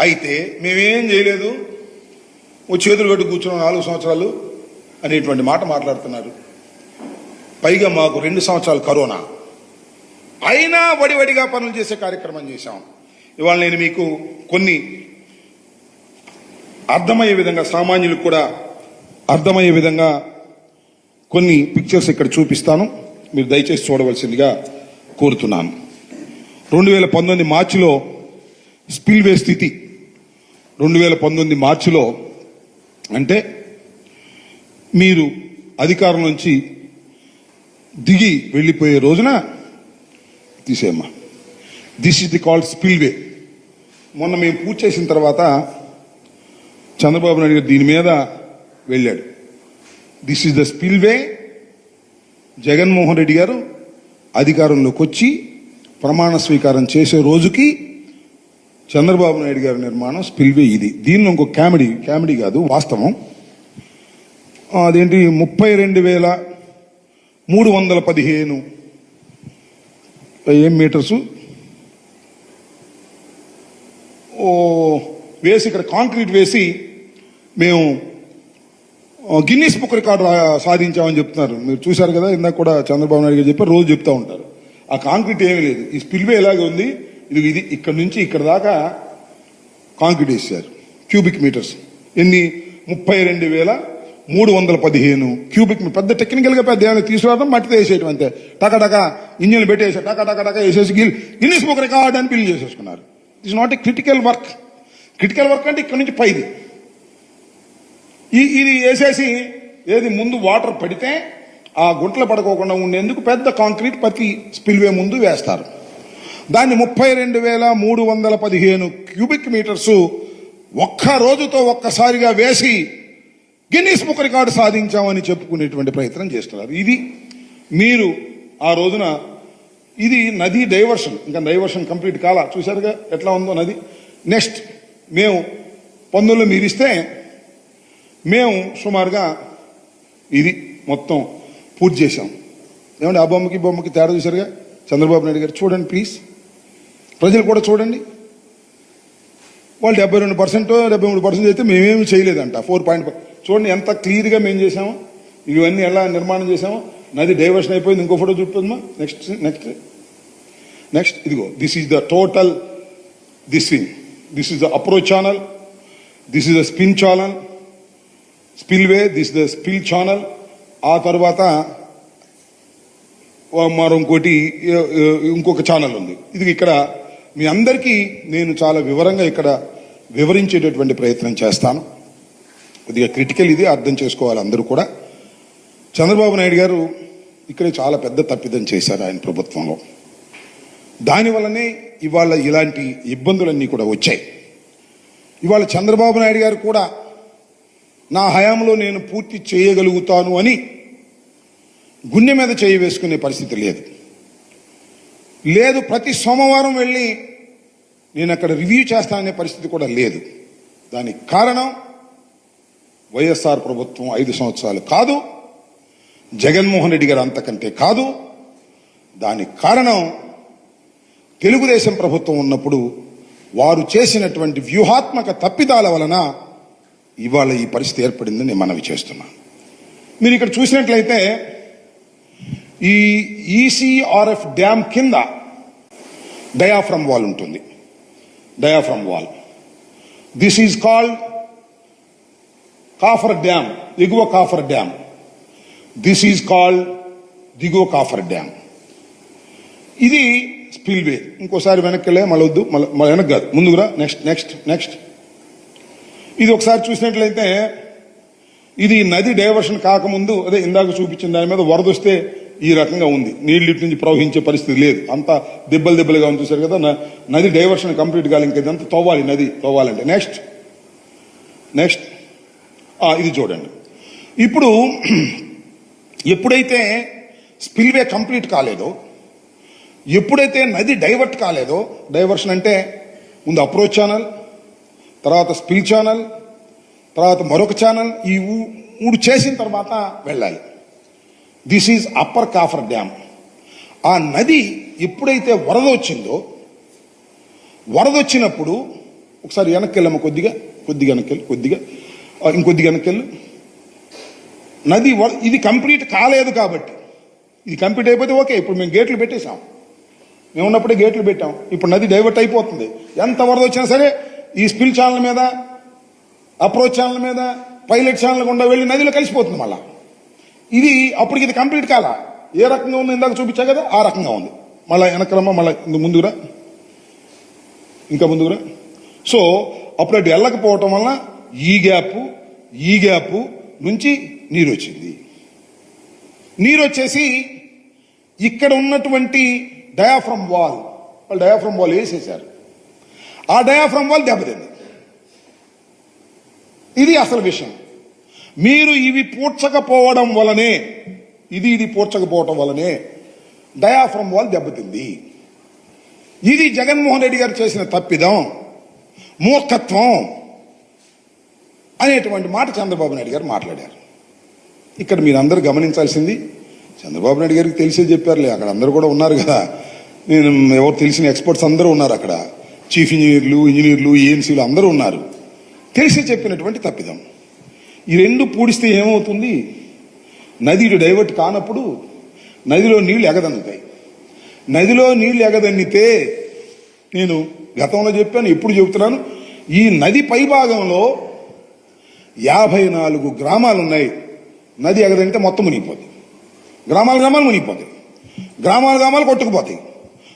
అయితే మేమేం చేయలేదు, ఓ చేతులు కట్టు కూర్చున్నాం 4 సంవత్సరాలు అనేటువంటి మాట మాట్లాడుతున్నారు. పైగా మాకు 2 సంవత్సరాలు కరోనా అయినా వడివడిగా పనులు చేసే కార్యక్రమం చేశాం. ఇవాళ నేను మీకు కొన్ని అర్థమయ్యే విధంగా, సామాన్యులకు కూడా అర్థమయ్యే విధంగా కొన్ని పిక్చర్స్ ఇక్కడ చూపిస్తాను. మీరు దయచేసి చూడవలసిందిగా కోరుతున్నాను. 2019 మార్చిలో స్పిల్వే స్థితి 2019 మార్చిలో అంటే మీరు అధికారం నుంచి దిగి వెళ్ళిపోయే రోజున తీసేయమ్మా. This is the called spillway. మొన్న మేము పూర్తి చేసిన తర్వాత చంద్రబాబు నాయుడు గారు దీని మీద వెళ్ళాడు. This is the spillway. Jaganmohan Reddy గారు అధికారంలోకి వచ్చి ప్రమాణ స్వీకారం చేసే రోజుకి చంద్రబాబు నాయుడు గారి నిర్మాణం స్పిల్వే ఇది. దీనిలో ఇంకో కామెడీ కాదు, వాస్తవం. అదేంటి 32,315 ఏం మీటర్సు వేసి ఇక్కడ కాంక్రీట్ వేసి మేము గిన్నీస్ బుక్ రికార్డు సాధించామని చెప్తున్నారు. మీరు చూశారు కదా, ఇందాక కూడా చంద్రబాబు నాయుడు గారు చెప్పారు, రోజు చెప్తా ఉంటారు. ఆ కాంక్రీట్ ఏమీ లేదు. ఈ స్పిల్వే ఎలాగే ఉంది, ఇది ఇక్కడ నుంచి ఇక్కడ దాకా కాంక్రీట్ వేసారు. క్యూబిక్ మీటర్స్ ఎన్ని? 32,315 క్యూబిక్. పెద్ద టెక్నికల్ గా పెద్ద ఏమైనా తీసుకురావడం, మట్టితో వేసేయడం అంతే. టక ఇంజన్లు పెట్టేసారు, టక వేసేసి గిన్నీస్ బుక్ రికార్డ్ అని బిల్ చేసేసుకున్నారు. It's not a critical work. Critical work అంటే ఇక్కడ నుంచి పైది. ఇది వేసేసి ఏది ముందు వాటర్ పడితే ఆ గుంటలు పడుకోకుండా ఉండేందుకు పెద్ద కాంక్రీట్ ప్రతి స్పిల్వే ముందు వేస్తారు. దాన్ని 32,315 క్యూబిక్ మీటర్స్ ఒక్క రోజుతో ఒక్కసారిగా వేసి గిన్నీస్ బుక్ రికార్డు సాధించామని చెప్పుకునేటువంటి ప్రయత్నం చేస్తున్నారు. ఇది మీరు ఆ రోజున ఇది నది డైవర్షన్, ఇంకా డైవర్షన్ కంప్లీట్ కాలా. చూశారుగా ఎట్లా ఉందో నది. నెక్స్ట్ మేము 19 మీరిస్తే మేము సుమారుగా ఇది మొత్తం పూర్తి చేశాం. ఏమంటే ఆ బొమ్మకి తేడా చూశారుగా చంద్రబాబు నాయుడు గారు. చూడండి ప్లీజ్, ప్రజలు కూడా చూడండి. వాళ్ళు 72%, 73% అయితే మేమేమి చేయలేదంట. 4.5 చూడండి ఎంత క్లియర్గా మేము చేసాము. ఇవన్నీ ఎలా నిర్మాణం చేసాము. నది డైవర్షన్ అయిపోయింది. ఇంకో ఫోటో చూపుతుందమ్మా. నెక్స్ట్ ఇదిగో, this is the total this is the approach channel, this is the spin channel, spillway, this the spill channel. ఆ తర్వాత మరో ఇంకొక ఛానల్ ఉంది. ఇది ఇక్కడ మీ అందరికీ నేను చాలా వివరంగా ఇక్కడ వివరించేటటువంటి ప్రయత్నం చేస్తాను. కొద్దిగా క్రిటికల్, ఇది అర్థం చేసుకోవాలి అందరూ కూడా. చంద్రబాబు నాయుడు గారు ఇక్కడే చాలా పెద్ద తప్పిదం చేశారు ఆయన ప్రభుత్వంలో. దానివల్లనే ఇవాళ ఇలాంటి ఇబ్బందులన్నీ కూడా వచ్చాయి. ఇవాళ చంద్రబాబు నాయుడు గారు కూడా నా హయాంలో నేను పూర్తి చేయగలుగుతాను అని గుండె మీద చేయి వేసుకునే పరిస్థితి లేదు. ప్రతి సోమవారం వెళ్ళి నేను అక్కడ రివ్యూ చేస్తాననే పరిస్థితి కూడా లేదు. దానికి కారణం వైఎస్ఆర్ ప్రభుత్వం 5 సంవత్సరాలు కాదు, జగన్మోహన్ రెడ్డి గారు అంతకంటే కాదు. దానికి కారణం తెలుగుదేశం ప్రభుత్వం ఉన్నప్పుడు వారు చేసినటువంటి వ్యూహాత్మక తప్పిదాల వలన ఇవాళ ఈ పరిస్థితి ఏర్పడిందని నేను మనవి చేస్తున్నాను. మీరు ఇక్కడ చూసినట్లయితే ఈ ఈసీఆర్ఎఫ్ డ్యామ్ కింద డయాఫ్రమ్ వాల్ ఉంటుంది. Diaphragm wall, this is called coffer dam, ఎగువ coffer dam. This is called దిగువ కాఫర్ డ్యామ్. ఇది స్పిల్వే. ఇంకోసారి వెనక్కి వెళ్ళే మళ్ళీ వద్దు, మళ్ళీ వెనక్కి కాదు, ముందుకురా. నెక్స్ట్ ఇది ఒకసారి చూసినట్లయితే ఇది నది డైవర్షన్ కాకముందు, అదే ఇందాక చూపించిన దాని మీద వరద వస్తే ఈ రకంగా ఉంది. నీళ్ళు ఇటు నుంచి ప్రవహించే పరిస్థితి లేదు, అంతా దెబ్బలుగా ఉంది. చూశారు కదా, నది డైవర్షన్ కంప్లీట్ కావాలి. ఇంకా ఇదంతా తవ్వాలి, నది తవ్వాలంటే. నెక్స్ట్ ఇది చూడండి. ఇప్పుడు ఎప్పుడైతే స్పిల్వే కంప్లీట్ కాలేదో, ఎప్పుడైతే నది డైవర్ట్ కాలేదో, డైవర్షన్ అంటే ముందు అప్రోచ్ ఛానల్, తర్వాత స్పిల్ ఛానల్, తర్వాత మరొక ఛానల్, ఈ 3 చేసిన తర్వాత వెళ్ళాలి. This is upper coffer dam. ఆ నది ఎప్పుడైతే వరద వచ్చిందో, వరద వచ్చినప్పుడు ఒకసారి వెనక్కి వెళ్ళమ్మ, కొద్దిగా వెనక్కి, ఇంకొద్దిగా వెనక్కి. నది ఇది కంప్లీట్ కాలేదు కాబట్టి, ఇది కంప్లీట్ అయిపోతే ఓకే. ఇప్పుడు మేము గేట్లు పెట్టేశాం, మేము ఉన్నప్పుడే గేట్లు పెట్టాం. ఇప్పుడు నది డైవర్ట్ అయిపోతుంది. ఎంత వరద వచ్చినా సరే ఈ స్పిల్ ఛానల్ మీద, అప్రోచ్ ఛానల్ మీద, పైలట్ ఛానల్ గుండా వెళ్ళి నదిలో కలిసిపోతుంది మళ్ళా. ఇది అప్పటికి ఇది కంప్లీట్ కాలా. ఏ రకంగా ఉంది ఇందాక చూపించా కదా, ఆ రకంగా ఉంది. మళ్ళీ వెనక్రమ్మ, మళ్ళీ ముందుకురా, ఇంకా ముందుకురా. సో అప్పుడు అటు వెళ్ళకపోవటం వల్ల ఈ గ్యాప్ నుంచి నీరు వచ్చింది. నీరు వచ్చేసి ఇక్కడ ఉన్నటువంటి డయాఫ్రమ్ వాల్, వాళ్ళు డయాఫ్రమ్ వాల్ వేసేశారు. ఆ డయాఫ్రమ్ వాల్ దెబ్బతింది. ఇది అసలు విషయం. మీరు ఇవి పూడ్చకపోవడం వలనే, ఇది పూడ్చకపోవడం వలనే డయాఫ్రమ్ వాల్ దెబ్బతింది. ఇది జగన్మోహన్ రెడ్డి గారు చేసిన తప్పిదం, మూర్ఖత్వం అనేటువంటి మాట చంద్రబాబు నాయుడు గారు మాట్లాడారు. ఇక్కడ మీరందరూ గమనించాల్సింది, చంద్రబాబు నాయుడు గారికి తెలిసే చెప్పారులే, అక్కడ అందరూ కూడా ఉన్నారు కదా, నేను ఎవరు తెలిసిన ఎక్స్పర్ట్స్ అందరూ ఉన్నారు అక్కడ, చీఫ్ ఇంజనీర్లు ఏఎన్సీలు అందరూ ఉన్నారు. తెలిసి చెప్పినటువంటి తప్పిదం. ఈ రెండు పూడిస్తే ఏమవుతుంది? నది డైవర్ట్ కానప్పుడు నదిలో నీళ్లు ఎగదన్నుతాయి. నదిలో నీళ్లు ఎగదన్నితే, నేను గతంలో చెప్పాను, ఇప్పుడు చెబుతున్నాను, ఈ నది పై భాగంలో 54 గ్రామాలు ఉన్నాయి. నది ఎగదంటే మొత్తం మునిగిపోతాయి. గ్రామాలు మునిగిపోతాయి. గ్రామాలు కొట్టుకుపోతాయి.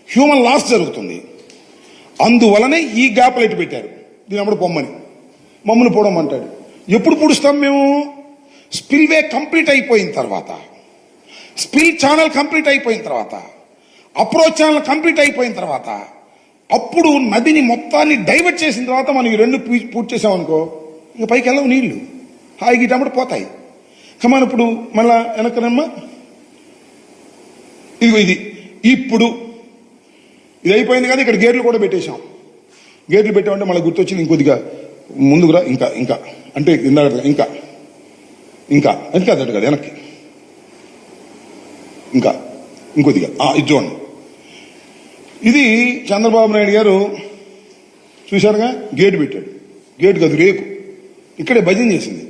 హ్యూమన్ లాస్ జరుగుతుంది. అందువలనే ఈ గ్యాప్ లైట్ పెట్టారు. దీని అప్పుడు పొమ్మని మమ్మల్ని పోవడమంటాడు. ఎప్పుడు పుడుస్తాం మేము? స్పిల్వే కంప్లీట్ అయిపోయిన తర్వాత, స్పిల్ ఛానల్ కంప్లీట్ అయిపోయిన తర్వాత, అప్రోచ్ ఛానల్ కంప్లీట్ అయిపోయిన తర్వాత, అప్పుడు నదిని మొత్తాన్ని డైవర్ట్ చేసిన తర్వాత మనం ఈ రెండు పూర్తి చేసామనుకో, ఇంకా పైకి వెళ్ళవు నీళ్లు, హాయిగా ఇటప్పుడు పోతాయి. కమాన్ ఇప్పుడు మళ్ళా వెనకనమ్మా, ఇదిగో ఇది ఇప్పుడు ఇది అయిపోయింది కదా, ఇక్కడ గేట్లు కూడా పెట్టేశాం. గేట్లు పెట్టామంటే మళ్ళీ గుర్తొచ్చింది, ఇంకొద్దిగా ముందుకురా, ఇంకా అంటే ఇందాక ఇంకా అదట కదా వెనక్కి, ఇంకొద్దిగా ఇది చూడండి. ఇది చంద్రబాబు నాయుడు గారు చూశారుగా, గేటు పెట్టాడు. గేటు కాదు, రేకు. ఇక్కడే భజన చేసింది,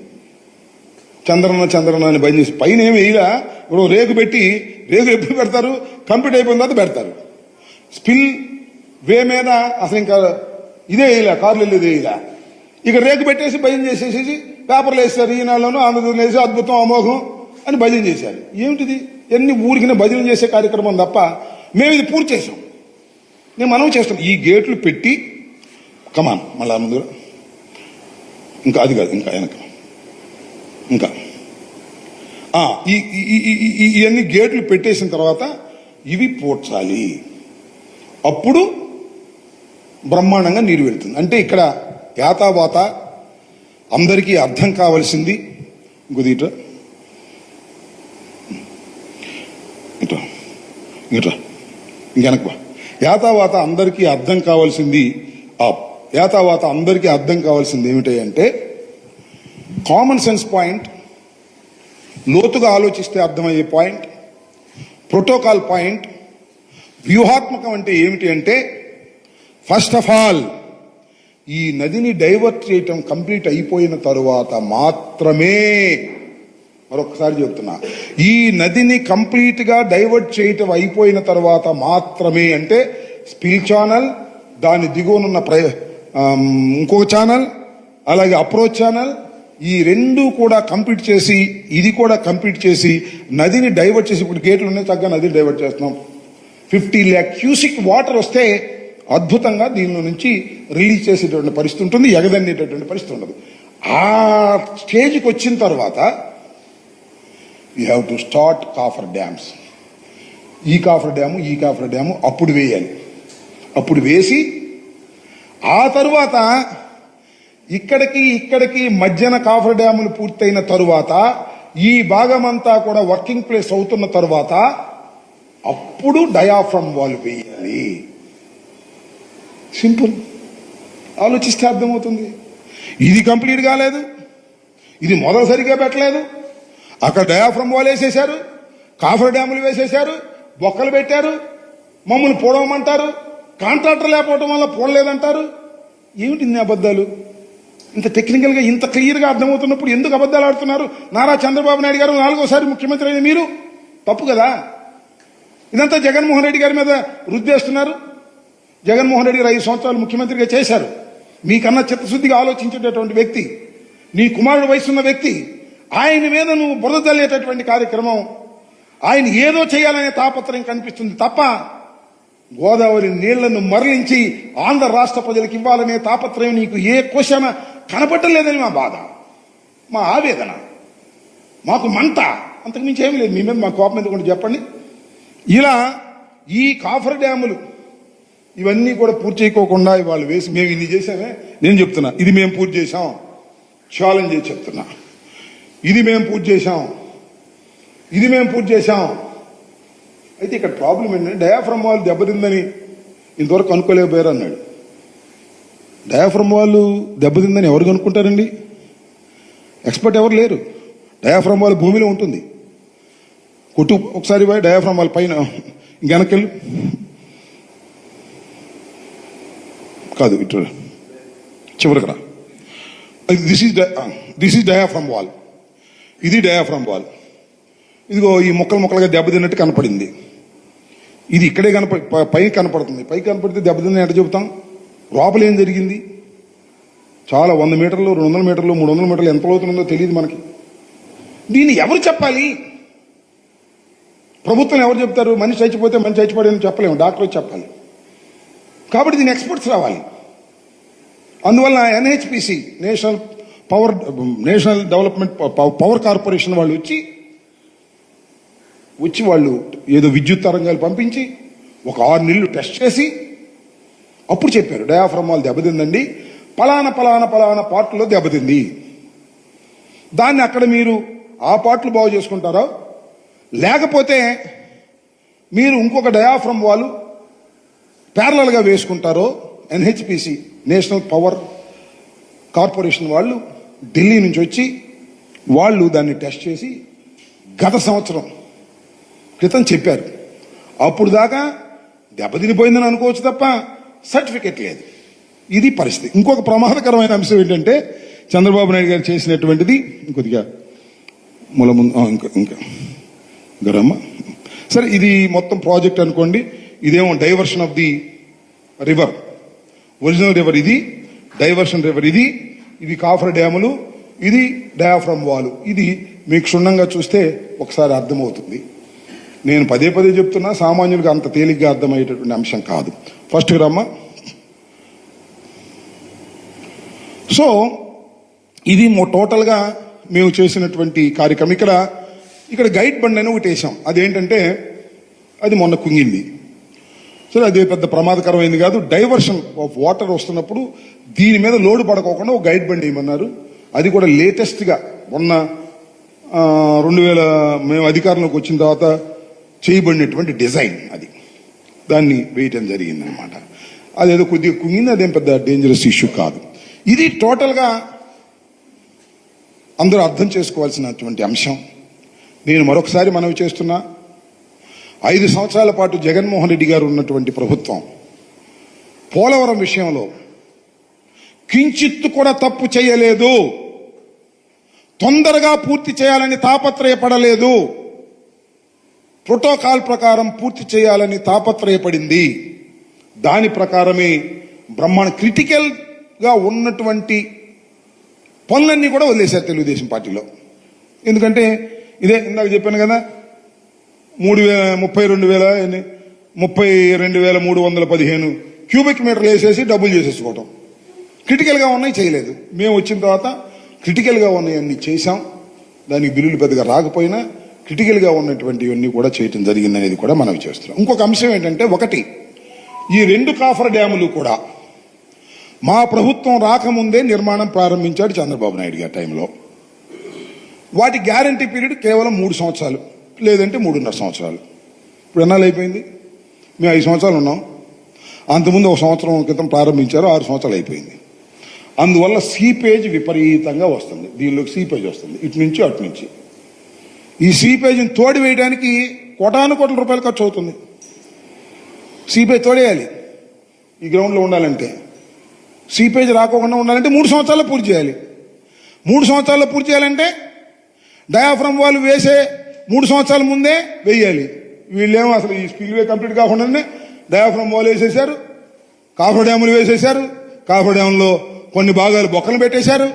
చంద్రన్న అని భజన చేసి. పైన ఏమి వేయలా, ఇప్పుడు రేకు పెట్టి, రేకు ఎప్పుడు పెడతారు? కంప్లీట్ అయిపోయిన తర్వాత పెడతారు. స్పిల్ వే మీద అసలు ఇంకా ఇదే వేయలే, కార్లు వెళ్ళేది వేయలే. ఇక రేకు పెట్టేసి భజన చేసేసి పేపర్లు వేస్తారు. ఈనాడులోనూ ఆంధ్రప్రదేశ్ వేసి అద్భుతం అమోఘం అని భజన చేశారు. ఏమిటిది? ఎన్ని ఊరికిన భజన చేసే కార్యక్రమం తప్ప మేము ఇది పూర్తి చేసాం. నేను మనం చేస్తాం. ఈ గేట్లు పెట్టి కమాన్ మళ్ళా ముందు ఇంకా అది కాదు, ఇంకా వెనక ఇవన్నీ గేట్లు పెట్టేసిన తర్వాత ఇవి పూడ్చాలి. అప్పుడు బ్రహ్మాండంగా నీరు వెళ్తుంది. అంటే ఇక్కడ యాతావాత అందరికీ అర్థం కావలసింది, ఇంకొద్దిట ఇంకెనక యాతావాత అందరికీ అర్థం కావాల్సింది ఏమిటంటే కామన్ సెన్స్ పాయింట్, లోతుగా ఆలోచిస్తే అర్థమయ్యే పాయింట్, ప్రోటోకాల్ పాయింట్, వ్యూహాత్మకం అంటే ఏమిటి అంటే, ఫస్ట్ ఆఫ్ ఆల్ ఈ నదిని డైవర్ట్ చేయటం కంప్లీట్ అయిపోయిన తరువాత మాత్రమే, మరొకసారి చెప్తున్నా, ఈ నదిని కంప్లీట్ గా డైవర్ట్ చేయటం అయిపోయిన తర్వాత మాత్రమే, అంటే స్పిల్ ఛానల్, దాని దిగువనున్న ఇంకొక ఛానల్, అలాగే అప్రోచ్ ఛానల్, ఈ రెండు కూడా కంప్లీట్ చేసి, ఇది కూడా కంప్లీట్ చేసి నదిని డైవర్ట్ చేసి, ఇప్పుడు గేట్లు ఉన్నాయి చక్కగా నదిని డైవర్ట్ చేస్తున్నాం. 50 lakh క్యూసిక్ వాటర్ వస్తే అద్భుతంగా దీనిలో నుంచి రిలీజ్ చేసేటటువంటి పరిస్థితి ఉంటుంది, ఎగదన్నేటటువంటి పరిస్థితి ఉండదు. ఆ స్టేజ్కి వచ్చిన తర్వాత you have to start cofferdams. ఈ కాఫర్ డ్యాము అప్పుడు వేయాలి. అప్పుడు వేసి ఆ తరువాత ఇక్కడికి మధ్యన కాఫర్ డ్యాములు పూర్తయిన తరువాత ఈ భాగమంతా కూడా వర్కింగ్ ప్లేస్ అవుతున్న తరువాత అప్పుడు డయాఫ్రమ్ వాల్ వేయాలి. సింపుల్. ఆలోచిస్తే అర్థమవుతుంది. ఇది కంప్లీట్ కాలేదు, ఇది మొదలు సరిగా పెట్టలేదు, అక్కడ డయాఫ్రమ్ వాల్ వేసేశారు, కాఫర్ డ్యాములు వేసేశారు, బొక్కలు పెట్టారు, మమ్మల్ని పోడవమంటారు, కాంట్రాక్టర్ లేకపోవడం వల్ల పోడలేదంటారు. ఏమిటి ఇన్ని అబద్ధాలు? ఇంత టెక్నికల్ గా ఇంత క్లియర్ గా అర్థమవుతున్నప్పుడు ఎందుకు అబద్ధాలు ఆడుతున్నారు? నారా చంద్రబాబు నాయుడు గారు 4వ ముఖ్యమంత్రి అయిన మీరు, తప్పు కదా ఇదంతా? జగన్మోహన్ రెడ్డి గారి మీద రుద్దేస్తున్నారు. జగన్మోహన్ రెడ్డి గారు 5 సంవత్సరాలు ముఖ్యమంత్రిగా చేశారు. మీకన్నా చిత్తశుద్ధిగా ఆలోచించేటటువంటి వ్యక్తి, నీ కుమారుడు వయసున్న వ్యక్తి, ఆయన మీద నువ్వు బురద జల్లేటటువంటి కార్యక్రమం, ఆయన ఏదో చేయాలనే తాపత్రయం కనిపిస్తుంది తప్ప గోదావరి నీళ్లను మరలించి ఆంధ్ర రాష్ట్ర ప్రజలకు ఇవ్వాలనే తాపత్రయం నీకు ఏ క్వశ్చన్ కనపట్టలేదని మా బాధ, మా ఆవేదన, మాకు మంట. అంతకుమించి ఏమీ లేదు. మీ మీద మా కోపం మీద కూడా చెప్పండి. ఇలా ఈ కాఫర్ డ్యాములు ఇవన్నీ కూడా పూర్తి చేయకోకుండా వాళ్ళు వేసి మేము ఇన్ని చేసామే. నేను చెప్తున్నా ఇది మేము పూర్తి చేసాం, ఛాలెంజ్ చేసి చెప్తున్నా. ఇది మేము పూర్తి చేసాం, ఇది మేము పూర్తి చేసాం. అయితే ఇక్కడ ప్రాబ్లం ఏంటంటే డయాఫ్రమ్ వాల్ దెబ్బతిందని ఇంతవరకు కనుక్కోలేకపోయారు అన్నాడు. డయాఫ్రమ్ వాల్ దెబ్బతిందని ఎవరు కనుక్కుంటారండి? ఎక్స్పర్ట్ ఎవరు లేరు. డయాఫ్రమ్ వాల్ భూమిలో ఉంటుంది. కొట్టు ఒకసారి పోయి డయాఫ్రమ్ వాల్ పైన వెనకెళ్ళు కాదు ఇటు చివరికడ. This is diaphragm wall. ఇది డయాఫ్రమ్ వాల్. ఇదిగో ఈ ముక్కలుగా దెబ్బతిన్నట్టు కనపడింది. ఇది ఇక్కడే పైకి కనపడుతుంది. పైకి కనపడితే దెబ్బతిందని ఎట్ట చెబుతాం? లోపల ఏం జరిగింది? చాలా 100 మీటర్లు, 200 మీటర్లు, 300 మీటర్లు ఎంత లోతుందో తెలియదు మనకి. దీన్ని ఎవరు చెప్పాలి? ప్రభుత్వం ఎవరు చెప్తారు? మనిషి చచ్చిపోతే మనిషి చచ్చిపోయాడని చెప్పలేము, డాక్టర్ చెప్పాలి. కాబట్టి దీని ఎక్స్పర్ట్స్ రావాలి. అందువల్ల NHPC national development power corporation వాళ్ళు వచ్చి వాళ్ళు ఏదో విద్యుత్ తరంగాలు పంపించి ఒక 6 నెలలు టెస్ట్ చేసి అప్పుడు చెప్పారు డయాఫ్రమ్ వాల్ దెబ్బతిందండి, పలానా పలానా పలానా పార్ట్లో దెబ్బతింది. దాన్ని అక్కడ మీరు ఆ పార్ట్లు బాగు చేసుకుంటారో లేకపోతే మీరు ఇంకొక డయాఫ్రమ్ వాల్ ప్యారలల్గా వేసుకుంటారో ఎన్హెచ్పిసి నేషనల్ పవర్ కార్పొరేషన్ వాళ్ళు ఢిల్లీ నుంచి వచ్చి వాళ్ళు దాన్ని టెస్ట్ చేసి గత సంవత్సరం క్రితం చెప్పారు. అప్పుడు దాకా దెబ్బతినిపోయిందని అనుకోవచ్చు తప్ప సర్టిఫికెట్ లేదు. ఇది పరిస్థితి. ఇంకొక ప్రమాదకరమైన అంశం ఏంటంటే చంద్రబాబు నాయుడు గారు చేసినటువంటిది ఇంకొద్దిగా ఇంకా గరమ్మ సరే, ఇది మొత్తం ప్రాజెక్ట్ అనుకోండి. ఇదేమో diversion of the river, original river ఇది, డైవర్షన్ రివర్ ఇది, ఇది కాఫర్ డ్యాములు, ఇది డయాఫ్రమ్ వాల్. ఇది మీకు క్షుణ్ణంగా చూస్తే ఒకసారి అర్థమవుతుంది. నేను పదే చెప్తున్నా, సామాన్యులకు అంత తేలిగ్గా అర్థమయ్యేటటువంటి అంశం కాదు. ఫస్ట్ రమ్మ. సో ఇది టోటల్గా మేము చేసినటువంటి కార్యక్రమం. ఇక్కడ గైడ్ బండ్ అని ఒకటి వేసాం. అదేంటంటే అది మొన్న కుంగింది. సరే, అది పెద్ద ప్రమాదకరమైంది కాదు. డైవర్షన్ ఆఫ్ వాటర్ వస్తున్నప్పుడు దీని మీద లోడ్ పడకోకుండా ఒక గైడ్ బండ్ వేయమన్నారు. అది కూడా లేటెస్ట్గా మొన్న 2000 మేము అధికారంలోకి వచ్చిన తర్వాత చేయబడినటువంటి డిజైన్ అది. దాన్ని వేయటం జరిగిందనమాట. అదేదో కొద్దిగా కుంగింది, అదేం పెద్ద డేంజరస్ ఇష్యూ కాదు. ఇది టోటల్గా అందరూ అర్థం చేసుకోవాల్సినటువంటి అంశం. నేను మరొకసారి మనవి చేస్తున్నా, 5 సంవత్సరాల పాటు జగన్మోహన్ రెడ్డి గారు ఉన్నటువంటి ప్రభుత్వం పోలవరం విషయంలో కించిత్తు కూడా తప్పు చేయలేదు. తొందరగా పూర్తి చేయాలని తాపత్రయపడలేదు. ప్రోటోకాల్ ప్రకారం పూర్తి చేయాలని తాపత్రయపడింది. దాని ప్రకారమే క్రిటికల్ గా ఉన్నటువంటి పనులన్నీ కూడా వదిలేశారు తెలుగుదేశం పార్టీలో. ఎందుకంటే ఇదే ఇందాక చెప్పాను కదా, 32,315 క్యూబిక్ మీటర్లు వేసేసి డబ్బులు చేసేసుకోవటం. క్రిటికల్గా ఉన్నాయి చేయలేదు. మేము వచ్చిన తర్వాత క్రిటికల్గా ఉన్నాయన్నీ చేశాం. దానికి బిల్లులు పెద్దగా రాకపోయినా క్రిటికల్గా ఉన్నటువంటివన్నీ కూడా చేయటం జరిగిందనేది కూడా మనం చేస్తున్నాం. ఇంకొక అంశం ఏంటంటే, ఒకటి, ఈ 2 కాఫర్ డ్యాములు కూడా మా ప్రభుత్వం రాకముందే నిర్మాణం ప్రారంభించాడు చంద్రబాబు నాయుడు గారి టైంలో. వాటి గ్యారంటీ పీరియడ్ కేవలం 3 సంవత్సరాలు, లేదంటే 3.5 సంవత్సరాలు. ఇప్పుడు ఎన్నాళ్ళు అయిపోయింది? మేము 5 సంవత్సరాలు ఉన్నాం. అంతకుముందు 1 సంవత్సరం క్రితం ప్రారంభించారు, 6 సంవత్సరాలు అయిపోయింది. అందువల్ల సీపేజ్ విపరీతంగా వస్తుంది. దీనిలోకి సీపేజ్ వస్తుంది ఇటు నుంచి అటు నుంచి. ఈ సీపేజ్ని తోడి వేయడానికి కోటాను కోట్ల రూపాయలు ఖర్చు అవుతుంది. సీపేజ్ తోడేయాలి ఈ గ్రౌండ్లో ఉండాలంటే. సీపేజ్ రాకోకుండా ఉండాలంటే 3 సంవత్సరాల్లో పూర్తి చేయాలి. 3 సంవత్సరాల్లో పూర్తి చేయాలంటే డయాఫ్రమ్ వాల్ వేసే 3 సంవత్సరాల ముందే వేయాలి. వీళ్ళేమో అసలు ఈ స్పిల్వే కంప్లీట్ కాకుండానే డయాఫ్రమ్ వాల్ వేసేశారు, కాఫర్ డ్యాములు వేసేశారు. కాఫర్ డ్యాములో కొన్ని భాగాలు బొక్కలు పెట్టేశారు.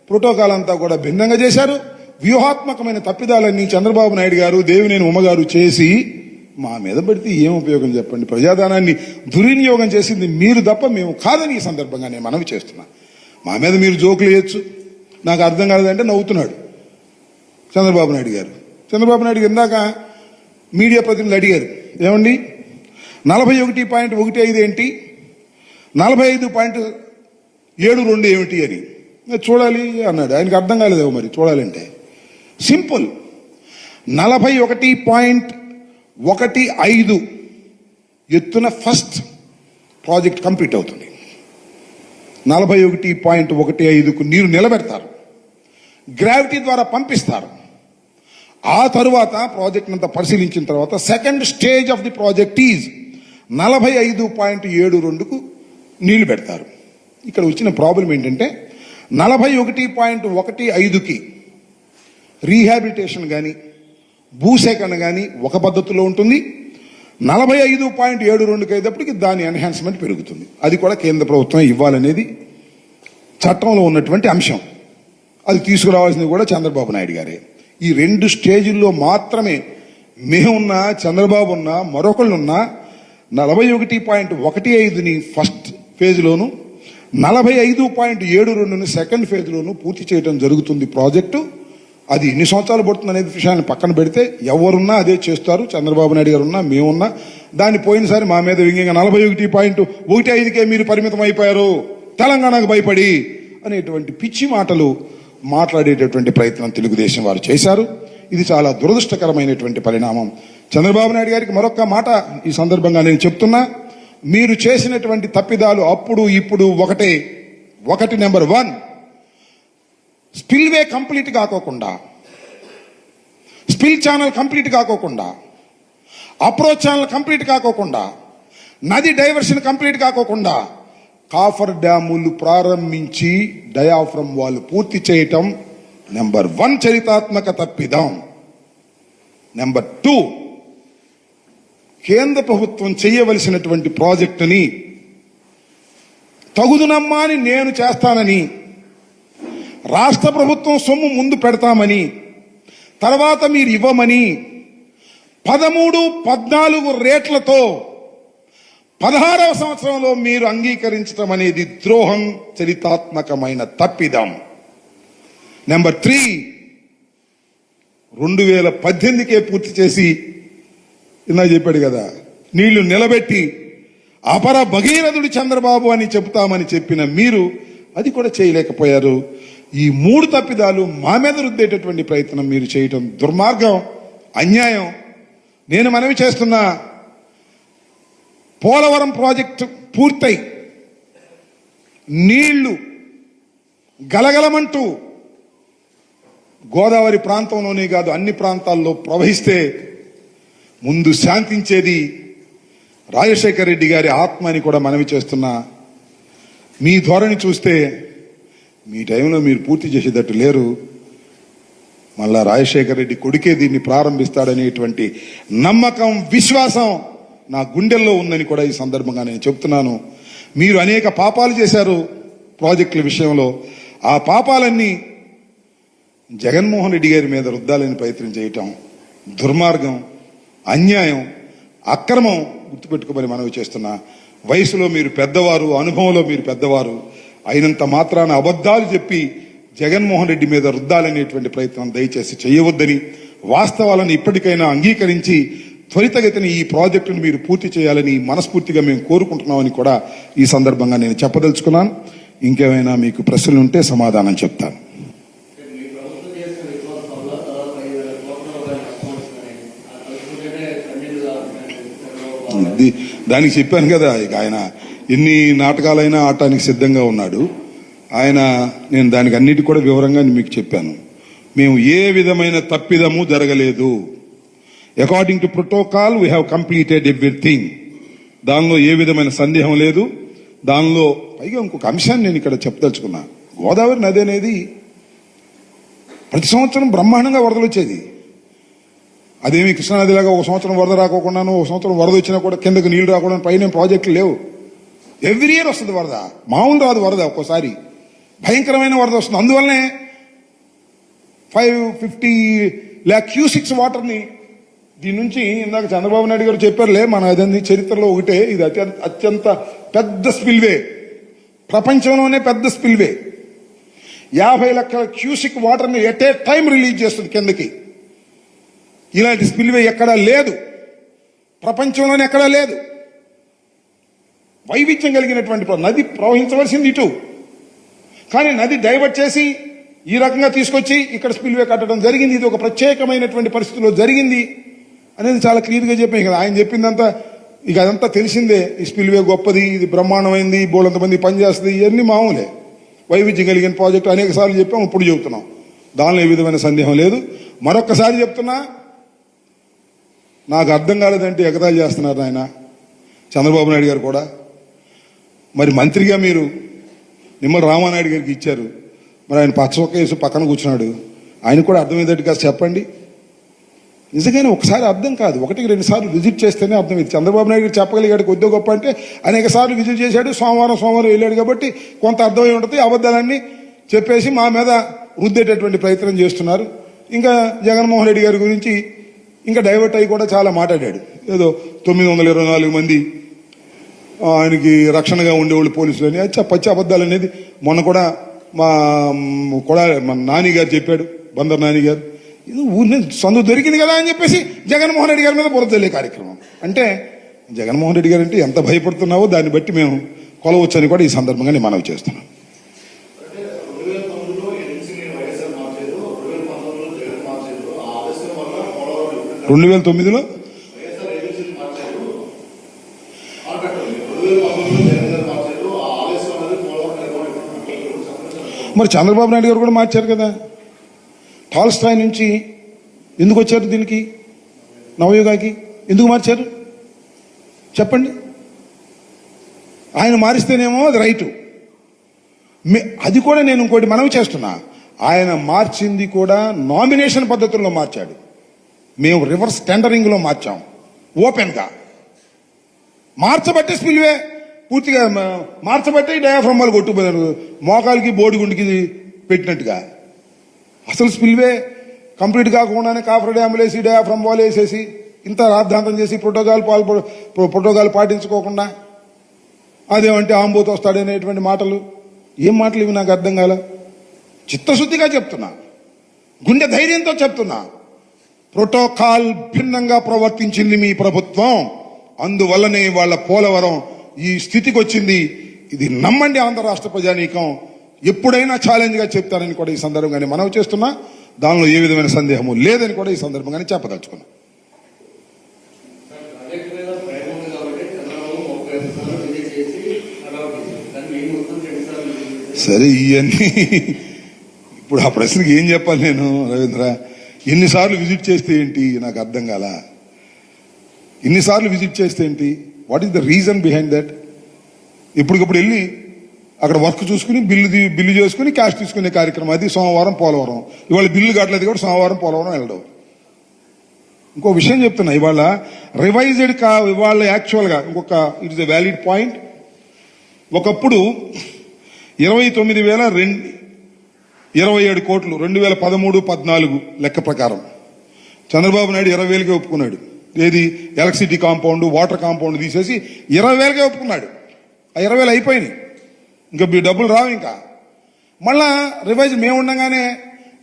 ప్రోటోకాల్ అంతా కూడా భిన్నంగా చేశారు. వ్యూహాత్మకమైన తప్పిదాలన్నీ చంద్రబాబు నాయుడు గారు, దేవినేని ఉమ్మగారు చేసి మా మీద పెడితే ఏం ఉపయోగం చెప్పండి? ప్రజాధనాన్ని దుర్వినియోగం చేసింది మీరు తప్ప మేము కాదని ఈ సందర్భంగా నేను మనవి చేస్తున్నా. మా మీద మీరు జోకులు వేయచ్చు, నాకు అర్థం కాలేదంటే నవ్వుతున్నాడు చంద్రబాబు నాయుడు గారు. చంద్రబాబు నాయుడు ఇందాక మీడియా ప్రతినిధులు అడిగారు, ఏమండి 41.15 ఏంటి, 45.72 ఏమిటి అని. చూడాలి అన్నాడు. ఆయనకు అర్థం కాలేదేమో మరి చూడాలంటే. సింపుల్, 41.15 ఎత్తున ఫస్ట్ ప్రాజెక్ట్ కంప్లీట్ అవుతుంది. 41.15కు నీరు నిలబెడతారు, గ్రావిటీ ద్వారా పంపిస్తారు. ఆ తరువాత ప్రాజెక్ట్ అంతా పరిశీలించిన తర్వాత second stage of the project is 45.72కు నీళ్లు పెడతారు. ఇక్కడ వచ్చిన ప్రాబ్లం ఏంటంటే 41.15కి రీహాబిలిటేషన్ కానీ భూసేకరణ కానీ ఒక పద్ధతిలో ఉంటుంది. 45.72కి అయ్యేటప్పటికి దాని ఎన్హాన్స్మెంట్ పెరుగుతుంది. అది కూడా కేంద్ర ప్రభుత్వం ఇవ్వాలనేది చట్టంలో ఉన్నటువంటి అంశం. అది తీసుకురావాల్సింది కూడా చంద్రబాబు నాయుడు గారే. ఈ 2 స్టేజీల్లో మాత్రమే మేమున్నా, చంద్రబాబు ఉన్నా, మరొకళ్ళున్నా 41.15ని ఫస్ట్ ఫేజ్లోను 45.72ని సెకండ్ ఫేజ్లోను పూర్తి చేయడం జరుగుతుంది ప్రాజెక్టు. అది ఎన్ని సంవత్సరాలు పడుతుంది అనేది విషయాన్ని పక్కన పెడితే ఎవరున్నా అదే చేస్తారు. చంద్రబాబు నాయుడు గారు ఉన్నా, మేమున్నా. దాన్ని పోయినసారి మా మీద వ్యంగ్యంగా 41.15కే మీరు పరిమితం అయిపోయారు తెలంగాణకు భయపడి అనేటువంటి పిచ్చి మాటలు మాట్లాడేటటువంటి ప్రయత్నం తెలుగుదేశం వారు చేశారు. ఇది చాలా దురదృష్టకరమైనటువంటి పరిణామం. చంద్రబాబు నాయుడు గారికి మరొక మాట ఈ సందర్భంగా నేను చెప్తున్నా, మీరు చేసినటువంటి తప్పిదాలు అప్పుడు ఇప్పుడు ఒకటి నెంబర్ 1, స్పిల్వే కంప్లీట్ కాకోకుండా, స్పిల్ ఛానల్ కంప్లీట్ కాకోకుండా, అప్రోచ్ ఛానల్ కంప్లీట్ కాకోకుండా, నది డైవర్షన్ కంప్లీట్ కాకోకుండా కాఫర్ డ్యాములు ప్రారంభించి డయాఫ్రమ్ వాళ్ళు పూర్తి చేయటం నెంబర్ 1 చరితాత్మక తప్పిదం. నెంబర్ 2, కేంద్ర ప్రభుత్వం చేయవలసినటువంటి ప్రాజెక్టుని తగుదునమ్మా అని నేను చేస్తానని, రాష్ట్ర ప్రభుత్వం సొమ్ము ముందు పెడతామని, తర్వాత మీరు ఇవ్వమని 13, 14 రేట్లతో 16వ సంవత్సరంలో మీరు అంగీకరించడం అనేది ద్రోహం, చరితాత్మకమైన తప్పిదం. నెంబర్ 3, 2018కే పూర్తి చేసి ఇందా చెప్పాడు కదా, నీళ్లు నిలబెట్టి అపర భగీరథుడు చంద్రబాబు అని చెబుతామని చెప్పిన మీరు అది కూడా చేయలేకపోయారు. ఈ 3 తప్పిదాలు మా మీద రుద్దేటటువంటి ప్రయత్నం మీరు చేయటం దుర్మార్గం, అన్యాయం. నేను మనవి చేస్తున్నా, పోలవరం ప్రాజెక్టు పూర్తయి నీళ్లు గలగలమంటూ గోదావరి ప్రాంతంలోనే కాదు అన్ని ప్రాంతాల్లో ప్రవహిస్తే ముందు శాంతించేది రాజశేఖర రెడ్డి గారి ఆత్మ అని కూడా మనవి చేస్తున్నా. మీ ధోరణి చూస్తే మీ టైంలో మీరు పూర్తి చేసేటట్టు లేరు. మళ్ళా రాజశేఖర రెడ్డి కొడుకే దీన్ని ప్రారంభిస్తాడనేటువంటి నమ్మకం, విశ్వాసం నా గుండెల్లో ఉందని కూడా ఈ సందర్భంగా నేను చెప్తున్నాను. మీరు అనేక పాపాలు చేశారు ప్రాజెక్టుల విషయంలో. ఆ పాపాలన్నీ జగన్మోహన్ రెడ్డి గారి మీద రుద్దాలని ప్రయత్నం చేయటం దుర్మార్గం, అన్యాయం, అక్రమం. గుర్తుపెట్టుకోమని మనవి చేస్తున్నా. వయసులో మీరు పెద్దవారు, అనుభవంలో మీరు పెద్దవారు అయినంత మాత్రాన అబద్ధాలు చెప్పి జగన్మోహన్ రెడ్డి మీద రుద్దాలనేటువంటి ప్రయత్నం దయచేసి చేయవద్దని, వాస్తవాలను ఇప్పటికైనా అంగీకరించి త్వరితగతిని ఈ ప్రాజెక్టును మీరు పూర్తి చేయాలని మనస్ఫూర్తిగా మేము కోరుకుంటున్నామని కూడా ఈ సందర్భంగా నేను చెప్పదలుచుకున్నాను. ఇంకేమైనా మీకు ప్రశ్నలు ఉంటే సమాధానం చెప్తాను. దానికి చెప్పాను కదా, ఇక ఆయన ఎన్ని నాటకాలైనా ఆడటానికి సిద్ధంగా ఉన్నాడు ఆయన. నేను దానికి అన్నిటి కూడా వివరంగా మీకు చెప్పాను. మేము ఏ విధమైన తప్పిదము జరగలేదు. According to protocol we have completed everything. దానిలో ఏ విధమైన సందేహం లేదు. దానిలో పైగా ఇంకొక అంశాన్ని నేను ఇక్కడ చెప్పదలుచుకున్నా. గోదావరి నది అనేది ప్రతి సంవత్సరం బ్రహ్మాండంగా వరదలు వచ్చేది. అదేమి కృష్ణానదిలాగా ఒక సంవత్సరం వరద రాకోకుండాను, ఒక సంవత్సరం వరద వచ్చినా కూడా కిందకు నీళ్లు రాకుండా పైన ప్రాజెక్టులు లేవు. ఎవ్రీ ఇయర్ వస్తుంది వరద, మామూలు రాదు వరద. ఒక్కోసారి భయంకరమైన వరద వస్తుంది. అందువల్లనే 550 lakh క్యూసిక్స్ వాటర్ని దీని నుంచి ఇందాక చంద్రబాబు నాయుడు గారు చెప్పారులే, మన అదన్నీ చరిత్రలో ఒకటే. ఇది అత్యంత పెద్ద స్పిల్వే, ప్రపంచంలోనే పెద్ద స్పిల్వే. 50 లక్షల క్యూసిక్ వాటర్ని ఎట్ ఏ టైం రిలీజ్ చేస్తుంది కిందకి. ఇలాంటి స్పిల్వే ఎక్కడా లేదు, ప్రపంచంలోనే ఎక్కడా లేదు. వైవిధ్యం కలిగినటువంటి నది ప్రవహించవలసింది ఇటు, కానీ నది డైవర్ట్ చేసి ఈ రకంగా తీసుకొచ్చి ఇక్కడ స్పిల్వే కట్టడం జరిగింది. ఇది ఒక ప్రత్యేకమైనటువంటి పరిస్థితిలో జరిగింది అనేది చాలా క్లియర్గా చెప్పాను కదా. ఆయన చెప్పిందంతా ఇక అదంతా తెలిసిందే. ఈ స్పిల్వే గొప్పది, ఇది బ్రహ్మాండమైంది, బోలంతమంది పనిచేస్తుంది, ఇవన్నీ మామూలే. వైవిధ్యం కలిగిన ప్రాజెక్టు అనేక సార్లు చెప్పాం, ఇప్పుడు చెబుతున్నాం. దానిలో ఏ విధమైన సందేహం లేదు. మరొక్కసారి చెప్తున్నా, నాకు అర్థం కాలేదంటే ఎగతాళి చేస్తున్నారు ఆయన చంద్రబాబు నాయుడు గారు కూడా. మరి మంత్రిగా మీరు నిమ్మల రామానాయుడు గారికి ఇచ్చారు, మరి ఆయన పచ్చొక్క వేసి పక్కన కూర్చున్నాడు. ఆయన కూడా అర్థమయ్యేటట్టుగా చెప్పండి. నిజంగానే ఒకసారి అర్థం కాదు, 1-2 సార్లు విజిట్ చేస్తేనే అర్థమైంది. చంద్రబాబు నాయుడు గారు చెప్పగలిగాడు కొద్దిగా గొప్ప అంటే, అనేక సార్లు విజిట్ చేశాడు. సోమవారం వెళ్ళాడు కాబట్టి కొంత అర్థమై ఉంటుంది. అబద్ధాలన్నీ చెప్పేసి మా మీద రుద్దేటటువంటి ప్రయత్నం చేస్తున్నారు. ఇంకా జగన్మోహన్ రెడ్డి గారి గురించి ఇంకా డైవర్ట్ అయ్యి కూడా చాలా మాట్లాడాడు. ఏదో 924 మంది ఆయనకి రక్షణగా ఉండేవాళ్ళు పోలీసులు అని పచ్చి అబద్ధాలు అనేది మొన్న కూడా మా నాని గారు చెప్పాడు, బందర్ నాని గారు. ఇది ఊరిని సందు దొరికింది కదా అని చెప్పేసి జగన్మోహన్ రెడ్డి గారి మీద బురదల్లే కార్యక్రమం. అంటే జగన్మోహన్ రెడ్డి గారు అంటే ఎంత భయపడుతున్నావో దాన్ని బట్టి మేము కొలవచ్చని కూడా ఈ సందర్భంగా నేను మనవి చేస్తున్నాను. 2009లో మరి చంద్రబాబు నాయుడు గారు కూడా మార్చారు కదా. టాల్స్టాయ్ నుంచి ఎందుకు వచ్చారు దీనికి, నవయుగాకి ఎందుకు మార్చారు చెప్పండి. ఆయన మారిస్తేనేమో అది రైటు. అది కూడా నేను ఇంకోటి మనవి చేస్తున్నా, ఆయన మార్చింది కూడా నామినేషన్ పద్ధతుల్లో మార్చాడు. మేము రివర్స్ టెండరింగ్లో మార్చాం, ఓపెన్గా మార్చబట్టే స్పిల్వే పూర్తిగా మార్చబట్టే డయాఫ్రమ్ వాళ్ళు కొట్టుకుపోయారు, మోకాలకి బోడిగుండికి పెట్టినట్టుగా. అసలు స్పిల్వే కంప్లీట్ కాకుండానే కాఫర్ డ్యాములు వేసి డయాఫ్రమ్ వాల్ వేసేసి ఇంత రాద్ధాంతం చేసి ప్రోటోకాల్ పాటించుకోకుండా అదేమంటే ఆంబోతు వస్తాడనేటువంటి మాటలు, ఏం మాటలు ఇవి నాకు అర్థం కాల. చిత్తశుద్ధిగా చెప్తున్నా, గుండె ధైర్యంతో చెప్తున్నా, ప్రోటోకాల్ భిన్నంగా ప్రవర్తించింది మీ ప్రభుత్వం, అందువల్లనే వాళ్ళ పోలవరం ఈ స్థితికి వచ్చింది. ఇది నమ్మండి ఆంధ్ర రాష్ట్ర ప్రజానీకం. ఎప్పుడైనా ఛాలెంజ్గా చెప్తానని కూడా ఈ సందర్భంగానే మనవి చేస్తున్నా. దానిలో ఏ విధమైన సందేహము లేదని కూడా ఈ సందర్భంగానే చెప్పదలుచుకున్నా. సరే, ఇవన్నీ ఇప్పుడు ఆ ప్రశ్నకి ఏం చెప్పాలి నేను రవీంద్ర? ఎన్నిసార్లు విజిట్ చేస్తే ఏంటి నాకు అర్థం కాల. ఎన్నిసార్లు విజిట్ చేస్తే ఏంటి? What is the reason behind that? ఇప్పటికప్పుడు వెళ్ళి అక్కడ వర్క్ చూసుకుని బిల్లు చేసుకుని క్యాష్ తీసుకునే కార్యక్రమం. అది సోమవారం పోలవరం. ఇవాళ బిల్లు కట్టలేదు కాబట్టి సోమవారం పోలవరం వెళ్ళడం. ఇంకో విషయం చెప్తున్నా, ఇవాళ రివైజ్డ్ ఇవాళ యాక్చువల్గా ఇంకొక it is a valid point. ఒకప్పుడు 29,027 కోట్లు 2013-14 లెక్క ప్రకారం చంద్రబాబు నాయుడు 20,000కే ఒప్పుకున్నాడు. ఏది ఎలక్ట్రిసిటీ కాంపౌండ్, వాటర్ కాంపౌండ్ తీసేసి 20,000కే ఒప్పుకున్నాడు. ఆ 20,000 అయిపోయినాయి, ఇంకా డబ్బులు రావు. ఇంకా మళ్ళా రివైజ్ మేము ఉండగానే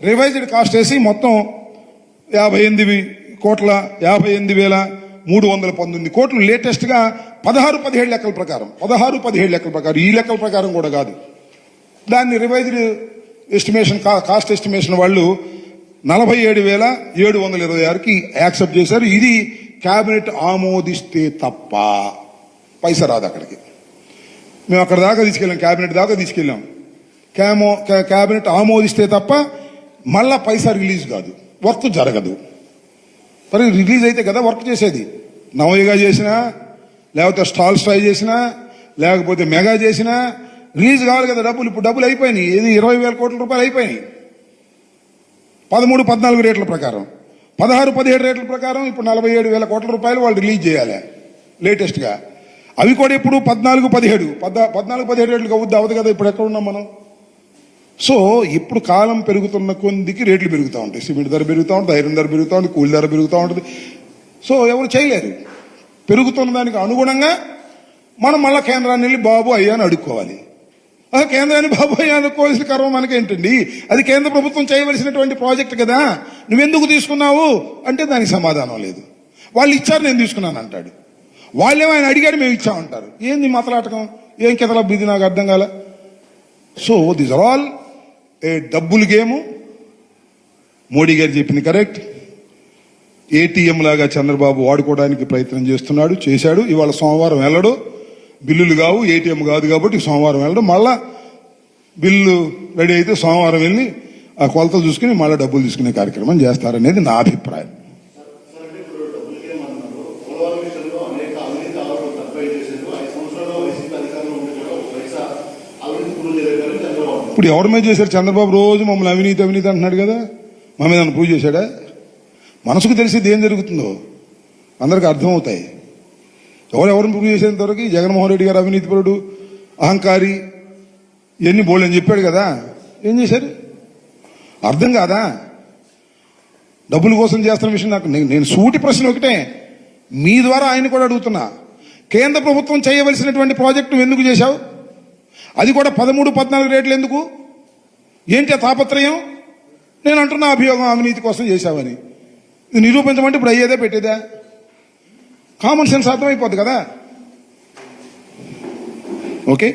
రివైజ్డ్ కాస్ట్ వేసి మొత్తం 58,319 కోట్లు లేటెస్ట్ గా 16-17 లెక్కల ప్రకారం ఈ లెక్కల ప్రకారం కూడా కాదు. దాన్ని రివైజ్డ్ ఎస్టిమేషన్ కాస్ట్ ఎస్టిమేషన్ వాళ్ళు 47,726కి యాక్సెప్ట్ చేశారు. ఇది కేబినెట్ ఆమోదిస్తే తప్ప పైసా రాదు అక్కడికి. మేము అక్కడ దాకా తీసుకెళ్ళాం, కేబినెట్ దాకా తీసుకెళ్ళాం. కేబినెట్ ఆమోదిస్తే తప్ప మళ్ళా పైసా రిలీజ్ కాదు, వర్క్ జరగదు. మరి రిలీజ్ అయితే కదా వర్క్ చేసేది. నవయుగా చేసినా, లేకపోతే స్టాల్ స్ట్రై చేసినా, లేకపోతే మెగా చేసినా రిలీజ్ కావాలి కదా డబ్బులు. ఇప్పుడు డబ్బులు అయిపోయినాయి. ఇది 20,000 కోట్ల రూపాయలు అయిపోయినాయి 13-14 రేట్ల ప్రకారం. 16-17 రేట్ల ప్రకారం ఇప్పుడు 47,000 కోట్ల రూపాయలు వాళ్ళు రిలీజ్ చేయాలి లేటెస్ట్ గా. అవి కూడా ఇప్పుడు 14-17 రేట్లకు అవ్వదు కదా. ఇప్పుడు ఎక్కడ ఉన్నాం మనం? సో ఇప్పుడు కాలం పెరుగుతున్న కొద్దికి రేట్లు పెరుగుతూ ఉంటాయి. సిమెంట్ ధర పెరుగుతూ ఉంటుంది, ఐరన్ ధర పెరుగుతూ ఉంటుంది, కూలి ధర పెరుగుతూ ఉంటుంది. సో ఎవరు చేయలేరు. పెరుగుతున్న దానికి అనుగుణంగా మనం మళ్ళా కేంద్రాన్ని వెళ్ళి బాబు అయ్యా అని అడుక్కోవాలి. కేంద్రాన్ని బాబోయ్ అనుకోవాల్సిన కర్మ మనకేంటండి, అది కేంద్ర ప్రభుత్వం చేయవలసినటువంటి ప్రాజెక్ట్ కదా, నువ్వెందుకు తీసుకున్నావు అంటే దానికి సమాధానం లేదు. వాళ్ళు ఇచ్చారు నేను తీసుకున్నాను అంటాడు, వాళ్ళేమో ఆయన అడిగాడు మేము ఇచ్చామంటారు. ఏంది మాట్లాడటం, ఏం కెతల బిది నాకు అర్థం కాల. సో దిస్ ఆర్ ఆల్ ఏ డబ్బులు గేము. మోడీ గారు చెప్పింది కరెక్ట్. ఏటీఎం లాగా చంద్రబాబు వాడుకోవడానికి ప్రయత్నం చేస్తున్నాడు, చేశాడు. ఇవాళ సోమవారం వెళ్ళడు, బిల్లులు కావు, ఏటీఎం కాదు కాబట్టి సోమవారం వెళ్ళడం, మళ్ళా బిల్లు రెడీ అయితే సోమవారం వెళ్ళి ఆ కొలతలు చూసుకుని మళ్ళీ డబ్బులు తీసుకునే కార్యక్రమం చేస్తారనేది నా అభిప్రాయం. ఇప్పుడు ఎవరి మీద చేశారు? చంద్రబాబు రోజు మమ్మల్ని అవినీతి అవినీతి అంటున్నాడు కదా, మా మీద నన్ను ప్రూవ్ చేశాడా? మనసుకు తెలిసింది ఏం జరుగుతుందో అందరికి అర్థమవుతాయి. ఎవరెవరిని ప్రూవ్ చేసేంతవరకు జగన్మోహన్ రెడ్డి గారు అవినీతిపరుడు, అహంకారి, ఇవన్నీ బోల్డని చెప్పాడు కదా, ఏం చేశారు అర్థం కాదా? డబ్బుల కోసం చేస్తున్న విషయం నాకు, నేను సూటి ప్రశ్న ఒకటే మీ ద్వారా ఆయన కూడా అడుగుతున్నా, కేంద్ర ప్రభుత్వం చేయవలసినటువంటి ప్రాజెక్టు ఎందుకు చేశావు? అది కూడా 13-14 రేట్లు ఎందుకు? ఏంటి ఆ తాపత్రయం? నేను అంటున్నా అభియోగం అవినీతి కోసం చేశావని. ఇది నిరూపించమంటే ఇప్పుడు అయ్యేదే పెట్టేదా? కామన్ సెన్స్ అర్థమైపోద్ది కదా. ఓకే.